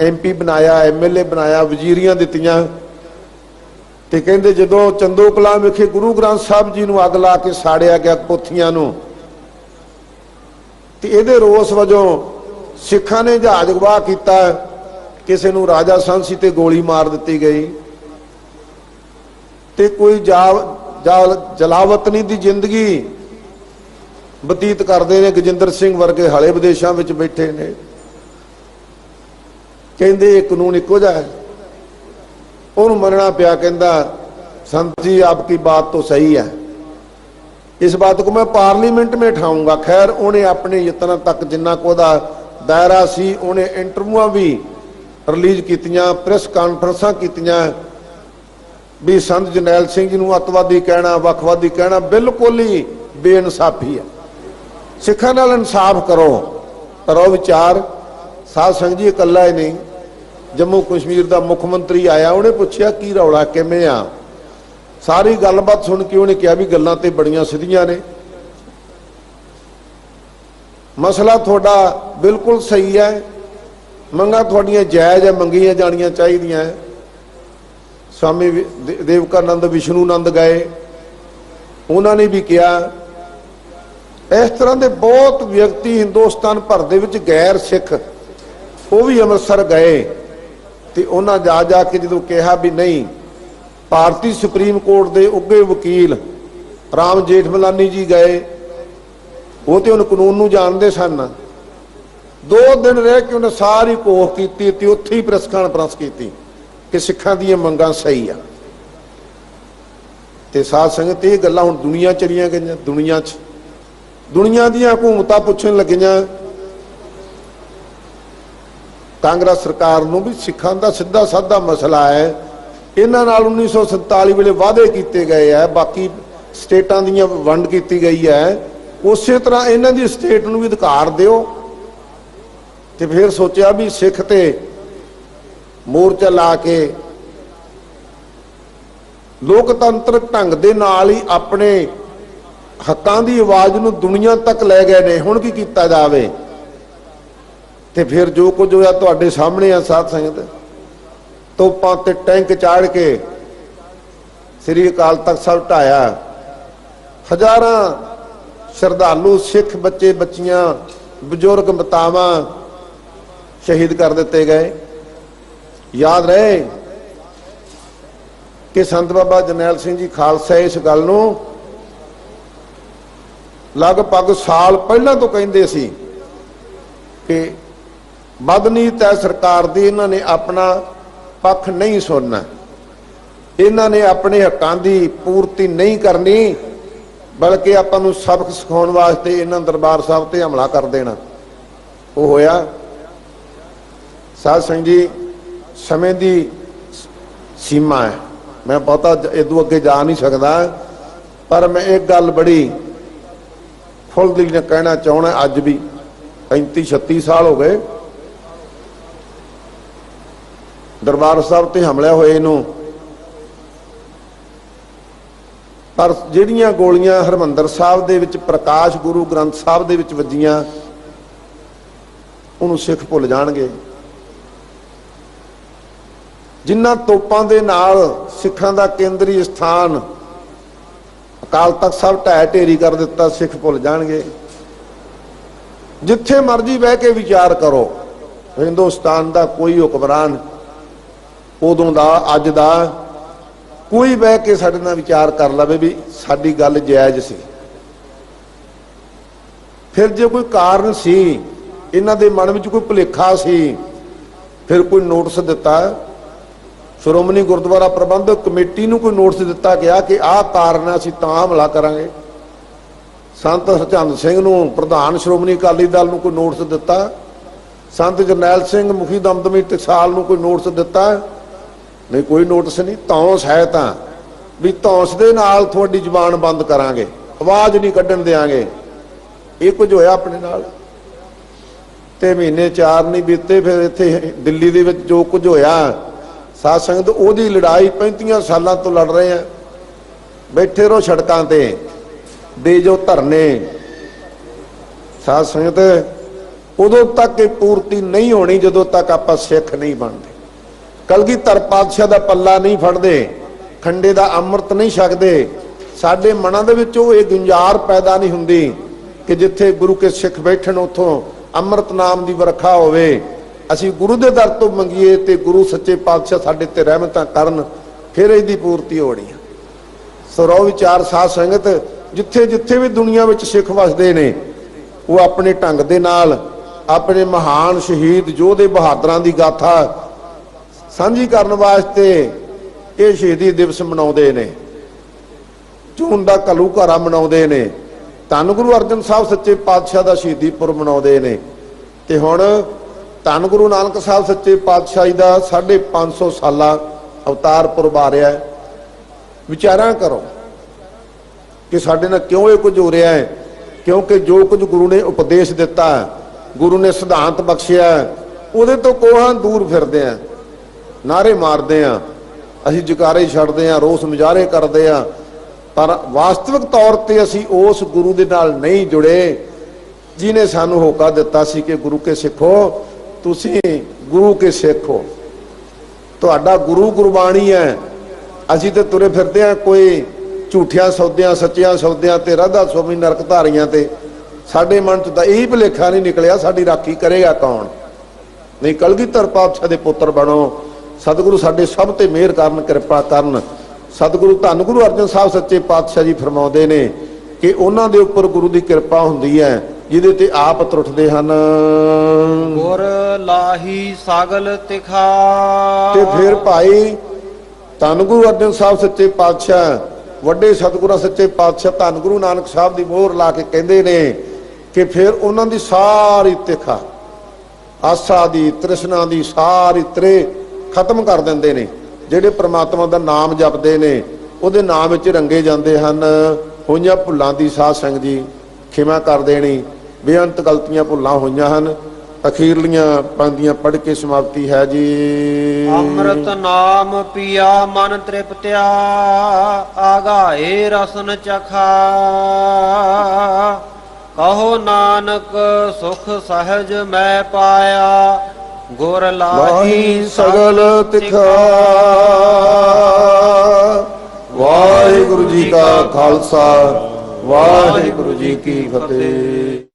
MP बनाया, MLA बनाया, वजीरियां दित्तियां। ते कहंदे जदों चंदो कलां विखे गुरु ग्रंथ साहब जी नूं अग ला के साड़िया गया पोथियां नूं, ते इहदे रोस वजों सिखां ने जहाज अगवा कीता, किसी नूं राजा सांसी ते गोली मार दित्ती गई। ते कोई जलावतनी दी जिंदगी बतीत करते हैं। गजिंदर सिंह वर्गे हले विदेशों में बैठे ने, कहते ये कानून इको जिहा है, उन्होंने मनना पिया। कहता संत जी आपकी बात तो सही है, इस बात को मैं पार्लीमेंट में उठाऊंगा। खैर उन्हें अपने यत्न तक जिन्ना को दायरा सी, उन्हें इंटरव्यूआं भी रिलीज कीतियां, प्रेस कॉन्फ्रेंसां कीतियां भी संत जरनैल सिंह जी नूं अतवादी कहना, वखवादी कहना बिल्कुल ही बेइंसाफी है। सिखां नाल इंसाफ करो, करो विचार। साध संगत जी इकल्ला ही नहीं, जम्मू कश्मीर का मुख मंत्री आया, उन्हें पूछा की रौला किवें आ, सारी गलबात सुन के उन्हें कहा भी गल्लां ते बड़ियां सीधियां ने, मसला थोड़ा बिल्कुल सही है, मंगां थोड़ियां जायज़ है, मंगियां जानियां चाहिदियां। स्वामी देवकानंद विष्णुनंद गए, उन्होंने भी कहा। इस तरह के बहुत व्यक्ति हिंदुस्तान भर दे विच गैर सिख वो भी अमृतसर गए, तो उन्हें जा जाके जो कहा भी नहीं, भारतीय सुप्रीम कोर्ट के उगे वकील राम जेठमलानी जी गए, वो तो उन कानून नूं जानते सन। 2 दिन रह के उन्हें सारी कोख की, उत्थे ही प्रेस कॉन्फ्रेंस की कि सिखां दी मंगां सही आ। ते साध संगत ये गल्लां हुण दुनिया चलियां गईयां, दुनिया दीयां हुकूमतां पुछण लगियां ਕਾਂਗਰਸ ਸਰਕਾਰ ਨੂੰ ਵੀ ਸਿੱਖਾਂ ਦਾ ਸਿੱਧਾ ਸਾधा ਮਸਲਾ ਹੈ। ਇਹਨਾਂ ਨਾਲ 1947 ਵੇਲੇ ਵਾਅਦੇ ਕੀਤੇ ਗਏ ਹੈ, ਬਾਕੀ ਸਟੇਟਾਂ ਦੀਆਂ ਵੰਡ ਕੀਤੀ ਗਈ ਹੈ, ਉਸੇ ਤਰ੍ਹਾਂ ਇਹਨਾਂ ਦੀ ਸਟੇਟ ਨੂੰ ਵੀ ਅਧਿਕਾਰ ਦਿਓ। ਤੇ ਫਿਰ ਸੋਚਿਆ ਵੀ ਸਿੱਖ ਤੇ ਮੋਰਚਾ ਲਾ ਕੇ ਲੋਕਤੰਤਰਕ ਢੰਗ ਦੇ ਨਾਲ ਹੀ ਆਪਣੇ ਹੱਕਾਂ ਦੀ ਆਵਾਜ਼ ਨੂੰ ਦੁਨੀਆ ਤੱਕ ਲੈ ਗਏ ਨੇ। ਹੁਣ ਕੀ ਕੀਤਾ ਜਾਵੇ? ਤੇ ਫਿਰ ਜੋ ਕੁਝ ਹੋਇਆ ਤੁਹਾਡੇ ਸਾਹਮਣੇ ਆ ਸਾਧ ਸੰਗਤ। ਤੋਪਾਂ ਤੇ ਟੈਂਕ ਚਾੜ ਕੇ ਸ੍ਰੀ ਅਕਾਲ ਤਖਤ ਸਾਹਿਬ ਢਾਇਆ। ਹਜ਼ਾਰਾਂ ਸ਼ਰਧਾਲੂ ਸਿੱਖ ਬੱਚੇ ਬੱਚੀਆਂ ਬਜ਼ੁਰਗ ਮਾਤਾਵਾਂ ਸ਼ਹੀਦ ਕਰ ਦਿੱਤੇ ਗਏ। ਯਾਦ ਰਹੇ ਕਿ ਸੰਤ ਬਾਬਾ ਜਰਨੈਲ ਸਿੰਘ ਜੀ ਖਾਲਸਾ ਇਸ ਗੱਲ ਨੂੰ ਲਗਭਗ ਸਾਲ ਪਹਿਲਾਂ ਤੋਂ ਕਹਿੰਦੇ ਸੀ ਕਿ ਬਦਨੀਤ ਹੈ ਸਰਕਾਰ ਦੀ, ਇਹਨਾਂ ਨੇ ਆਪਣਾ ਪੱਖ ਨਹੀਂ ਸੁਣਨਾ, ਇਹਨਾਂ ਨੇ ਆਪਣੇ ਹੱਕਾਂ ਦੀ ਪੂਰਤੀ ਨਹੀਂ ਕਰਨੀ, ਬਲਕਿ ਆਪਾਂ ਨੂੰ ਸਬਕ ਸਿਖਾਉਣ ਵਾਸਤੇ ਇਹਨਾਂ ਦਰਬਾਰ ਸਾਹਿਬ ਤੇ ਹਮਲਾ ਕਰ ਦੇਣਾ। ਉਹ ਹੋਇਆ। ਸਾਧ ਸੰਗਤ ਜੀ, ਸਮੇਂ ਦੀ ਸੀਮਾ ਹੈ, ਮੈਂ ਬਹੁਤਾ ਇਦੋਂ ਅੱਗੇ ਜਾ ਨਹੀਂ ਸਕਦਾ, ਪਰ ਮੈਂ ਇੱਕ ਗੱਲ ਬੜੀ ਖੁੱਲ੍ਹ ਦਿਲ ਨਾਲ ਕਹਿਣਾ ਚਾਹੁੰਦਾ। ਅੱਜ ਵੀ 35-36 ਸਾਲ ਹੋ ਗਏ ਦਰਬਾਰ ਸਾਹਿਬ ਤੇ ਹਮਲਾ ਹੋਏ ਨੂੰ, ਪਰ ਜਿਹੜੀਆਂ ਗੋਲੀਆਂ ਹਰਮੰਦਰ ਸਾਹਿਬ ਦੇ ਵਿੱਚ ਪ੍ਰਕਾਸ਼ ਗੁਰੂ ਗ੍ਰੰਥ ਸਾਹਿਬ ਦੇ ਵਿੱਚ ਵੱਜੀਆਂ, ਉਹਨੂੰ ਸਿੱਖ ਭੁੱਲ ਜਾਣਗੇ। ਜਿਨ੍ਹਾਂ ਤੋਪਾਂ ਦੇ ਨਾਲ ਸਿੱਖਾਂ ਦਾ ਕੇਂਦਰੀ ਸਥਾਨ ਅਕਾਲ ਤਖਤ ਸਾਹਿਬ ਢਹਿ ਢੇਰੀ ਕਰ ਦਿੱਤਾ, ਸਿੱਖ ਭੁੱਲ ਜਾਣਗੇ। ਜਿੱਥੇ ਮਰਜ਼ੀ ਬਹਿ ਕੇ ਵਿਚਾਰ ਕਰੋ, ਹਿੰਦੁਸਤਾਨ ਦਾ ਕੋਈ ਹੁਕਮਰਾਨ ਉਦੋਂ ਦਾ ਅੱਜ ਦਾ ਕੋਈ ਬਹਿ ਕੇ ਸਾਡੇ ਨਾਲ ਵਿਚਾਰ ਕਰ ਲਵੇ ਵੀ ਸਾਡੀ ਗੱਲ ਜਾਇਜ਼ ਸੀ। ਫਿਰ ਜੇ ਕੋਈ ਕਾਰਨ ਸੀ, ਇਹਨਾਂ ਦੇ ਮਨ ਵਿੱਚ ਕੋਈ ਭੁਲੇਖਾ ਸੀ, ਫਿਰ ਕੋਈ ਨੋਟਿਸ ਦਿੱਤਾ, ਸ਼੍ਰੋਮਣੀ ਗੁਰਦੁਆਰਾ ਪ੍ਰਬੰਧਕ ਕਮੇਟੀ ਨੂੰ ਕੋਈ ਨੋਟਿਸ ਦਿੱਤਾ ਗਿਆ ਕਿ ਆਹ ਕਾਰਨ ਹੈ, ਅਸੀਂ ਤਾਂ ਹਮਲਾ ਕਰਾਂਗੇ। ਸੰਤ ਸਰਚੰਦ ਸਿੰਘ ਨੂੰ ਪ੍ਰਧਾਨ ਸ਼੍ਰੋਮਣੀ ਅਕਾਲੀ ਦਲ ਨੂੰ ਕੋਈ ਨੋਟਿਸ ਦਿੱਤਾ, ਸੰਤ ਜਰਨੈਲ ਸਿੰਘ ਮੁਖੀ ਦਮਦਮੀ ਟਕਸਾਲ ਨੂੰ ਕੋਈ ਨੋਟਿਸ ਦਿੱਤਾ? ਨਹੀਂ, ਕੋਈ ਨੋਟਿਸ ਨਹੀਂ। ਧੌਂਸ ਹੈ ਤਾਂ ਵੀ ਧੌਂਸ ਦੇ ਨਾਲ ਤੁਹਾਡੀ ਜ਼ੁਬਾਨ ਬੰਦ ਕਰਾਂਗੇ, ਆਵਾਜ਼ ਨਹੀਂ ਕੱਢਣ ਦਿਆਂਗੇ। ਇਹ ਕੁਝ ਹੋਇਆ ਆਪਣੇ ਨਾਲ। ਤੇ ਮਹੀਨੇ 4 ਨਹੀਂ ਬੀਤੇ, ਫਿਰ ਇੱਥੇ ਦਿੱਲੀ ਦੇ ਵਿੱਚ ਜੋ ਕੁਝ ਹੋਇਆ, ਸਾਧ ਸੰਗਤ, ਉਹਦੀ ਲੜਾਈ 35 ਸਾਲਾਂ ਤੋਂ ਲੜ ਰਹੇ ਆ। ਬੈਠੇ ਰਹੋ ਸੜਕਾਂ ਤੇ, ਦੇ ਜੋ ਧਰਨੇ। ਸਾਧ ਸੰਗਤ, ਉਦੋਂ ਤੱਕ ਇਹ ਪੂਰਤੀ ਨਹੀਂ ਹੋਣੀ ਜਦੋਂ ਤੱਕ ਆਪਾਂ ਸਿੱਖ ਨਹੀਂ ਬਣਦੇ, ਕਲਗੀਧਰ ਪਾਤਸ਼ਾਹ ਦਾ ਪੱਲਾ ਨਹੀਂ ਫੜਦੇ, ਖੰਡੇ ਦਾ ਅੰਮ੍ਰਿਤ ਨਹੀਂ ਛਕਦੇ। ਸਾਡੇ ਮਨਾਂ ਦੇ ਵਿੱਚ ਉਹ ਇਹ ਗੁੰਜਾਰ ਪੈਦਾ ਨਹੀਂ ਹੁੰਦੀ ਕਿ ਜਿੱਥੇ ਗੁਰੂ ਕੇ ਸਿੱਖ ਬੈਠਣ ਉੱਥੋਂ ਅੰਮ੍ਰਿਤ ਨਾਮ ਦੀ ਵਰਖਾ ਹੋਵੇ। ਅਸੀਂ ਗੁਰੂ ਦੇ ਦਰ ਤੋਂ ਮੰਗੀਏ ਤੇ ਗੁਰੂ ਸੱਚੇ ਪਾਤਸ਼ਾਹ ਸਾਡੇ ਤੇ ਰਹਿਮਤਾਂ ਕਰਨ, ਫਿਰ ਇਹਦੀ ਪੂਰਤੀ ਹੋਣੀ ਹੈ। ਸਰੋ ਵਿਚਾਰ ਸਾਧ ਸੰਗਤ, ਜਿੱਥੇ ਜਿੱਥੇ ਵੀ ਦੁਨੀਆ ਵਿੱਚ ਸਿੱਖ ਵਸਦੇ ਨੇ, ਉਹ ਆਪਣੇ ਢੰਗ ਦੇ ਨਾਲ ਆਪਣੇ ਮਹਾਨ ਸ਼ਹੀਦ ਯੋਧੇ ਬਹਾਦਰਾਂ ਦੀ ਗਾਥਾ ਸਾਂਝੀ ਕਰਨ ਵਾਸਤੇ ਇਹ ਸ਼ਹੀਦੀ ਦਿਵਸ ਮਨਾਉਂਦੇ ਨੇ। ਜੂਨ ਦਾ ਘੱਲੂਘਾਰਾ ਮਨਾਉਂਦੇ ਨੇ, ਧੰਨ ਗੁਰੂ ਅਰਜਨ ਸਾਹਿਬ ਸੱਚੇ ਪਾਤਸ਼ਾਹ ਦਾ ਸ਼ਹੀਦੀ ਪੁਰਬ ਮਨਾਉਂਦੇ ਨੇ। ਤੇ ਹੁਣ ਧੰਨ ਗੁਰੂ ਨਾਨਕ ਸਾਹਿਬ ਸੱਚੇ ਪਾਤਸ਼ਾਹੀ ਦਾ 550 ਸਾਲਾ ਅਵਤਾਰ ਪੁਰਬ ਆ ਰਿਹਾ ਹੈ। ਵਿਚਾਰਾਂ ਕਰੋ ਕਿ ਸਾਡੇ ਨਾਲ ਕਿਉਂ ਇਹ ਕੁਝ ਹੋ ਰਿਹਾ ਹੈ। ਕਿਉਂਕਿ ਜੋ ਕੁਝ ਗੁਰੂ ਨੇ ਉਪਦੇਸ਼ ਦਿੱਤਾ, ਗੁਰੂ ਨੇ ਸਿਧਾਂਤ ਬਖਸ਼ਿਆ, ਉਹਦੇ ਤੋਂ ਕੋਹਾਂ ਦੂਰ ਫਿਰਦੇ ਆ, ਨਾਰੇ ਮਾਰਦੇ ਆ, ਅਸੀਂ ਜਕਾਰੇ ਛੱਡਦੇ ਆ, ਰੋਸ ਮੁਜ਼ਾਹਰੇ ਕਰਦੇ ਆ, ਪਰ ਵਾਸਤਵਿਕ ਤੌਰ ਤੇ ਅਸੀਂ ਉਸ ਗੁਰੂ ਦੇ ਨਾਲ ਨਹੀਂ ਜੁੜੇ ਜਿਹਨੇ ਸਾਨੂੰ ਹੋਕਾ ਦਿੱਤਾ ਸੀ ਕਿ ਗੁਰੂ ਕੇ ਸਿੱਖੋ, ਤੁਸੀਂ ਗੁਰੂ ਕੇ ਸਿੱਖ ਹੋ, ਤੁਹਾਡਾ ਗੁਰੂ ਗੁਰਬਾਣੀ ਹੈ। ਅਸੀਂ ਤੇ ਤੁਰੇ ਫਿਰਦੇ ਆ ਕੋਈ ਝੂਠਿਆਂ ਸੌਦਿਆਂ, ਸੱਚਿਆਂ ਸੌਦਿਆਂ ਤੇ ਰਾਧਾ ਸੁਆਮੀ ਨਰਕ ਧਾਰੀਆਂ ਤੇ। ਸਾਡੇ ਮਨ ਚ ਤਾਂ ਇਹ ਭੁਲੇਖਾ ਨਹੀਂ ਨਿਕਲਿਆ ਸਾਡੀ ਰਾਖੀ ਕਰੇਗਾ ਕੌਣ। ਨਹੀਂ, ਕਲਗੀਧਰ ਪਾਤਸ਼ਾਹ ਦੇ ਪੁੱਤਰ ਬਣੋ। ਸਤਿਗੁਰੂ ਸਾਡੇ ਸਭ ਤੇ ਮਿਹਰ ਕਰਨ, ਕਿਰਪਾ ਕਰਨ। ਸਤਿਗੁਰੂ ਧੰਨ ਗੁਰੂ ਅਰਜਨ ਸਾਹਿਬ ਸੱਚੇ ਪਾਤਸ਼ਾਹ ਜੀ ਫਰਮਾਉਂਦੇ ਨੇ ਕਿ ਉਹਨਾਂ ਦੇ ਉੱਪਰ ਗੁਰੂ ਦੀ ਕਿਰਪਾ ਹੁੰਦੀ ਹੈ ਜਿਹਦੇ ਤੇ ਆਪ ਤਰੁੱਠਦੇ ਹਨ। ਗੁਰ ਲਾਹੀ ਸਾਗਲ ਤਿਖਾ। ਤੇ ਫਿਰ ਭਾਈ ਧੰਨ ਗੁਰੂ ਅਰਜਨ ਸਾਹਿਬ ਸੱਚੇ ਪਾਤਸ਼ਾਹ, ਵੱਡੇ ਸਤਿਗੁਰਾਂ ਸੱਚੇ ਪਾਤਸ਼ਾਹ ਧੰਨ ਗੁਰੂ ਨਾਨਕ ਸਾਹਿਬ ਦੀ ਮੋਹਰ ਲਾ ਕੇ ਕਹਿੰਦੇ ਨੇ ਕਿ ਫਿਰ ਉਹਨਾਂ ਦੀ ਸਾਰੀ ਤਿਖਾ ਆਸਾ ਦੀ, ਤ੍ਰਿਸ਼ਨਾ ਦੀ ਸਾਰੀ ਤ੍ਰੇ ਖਤਮ ਕਰ ਦਿੰਦੇ ਨੇ। ਜਿਹੜੇ ਪ੍ਰਮਾਤਮਾ ਦਾ ਨਾਮ ਜਪਦੇ ਨੇ ਉਹਦੇ ਨਾਮ ਵਿੱਚ ਰੰਗੇ ਜਾਂਦੇ ਹਨ। ਹੋਈਆਂ ਭੁੱਲਾਂ ਦੀ ਸਾਧ ਸੰਗਤ ਜੀ ਖਿਮਾ ਕਰ ਦੇਣੀ। ਬੇਅੰਤ ਗਲਤੀਆਂ ਭੁੱਲਾਂ ਹੋਈਆਂ ਹਨ। ਅਖੀਰਲੀਆਂ ਪੰਕਤੀਆਂ ਪੜ੍ਹ ਕੇ ਸਮਾਪਤੀ ਹੈ ਜੀ। ਅੰਮ੍ਰਿਤ ਨਾਮ ਪੀਆ ਮਨ ਤ੍ਰਿਪਤਿਆ, ਆਗਾਏ ਰਸਨ ਚਖਾ। ਕਹੋ ਨਾਨਕ ਸੁਖ ਸਹਿਜ ਮੈਂ ਪਾਇਆ, ਗੁਰ ਲਾਹੀ ਸਗਲ ਤਿਖਾ। ਵਾਹਿਗੁਰੂ ਜੀ ਕਾ ਖਾਲਸਾ, ਵਾਹਿਗੁਰੂ ਜੀ ਕੀ ਫਤਿਹ।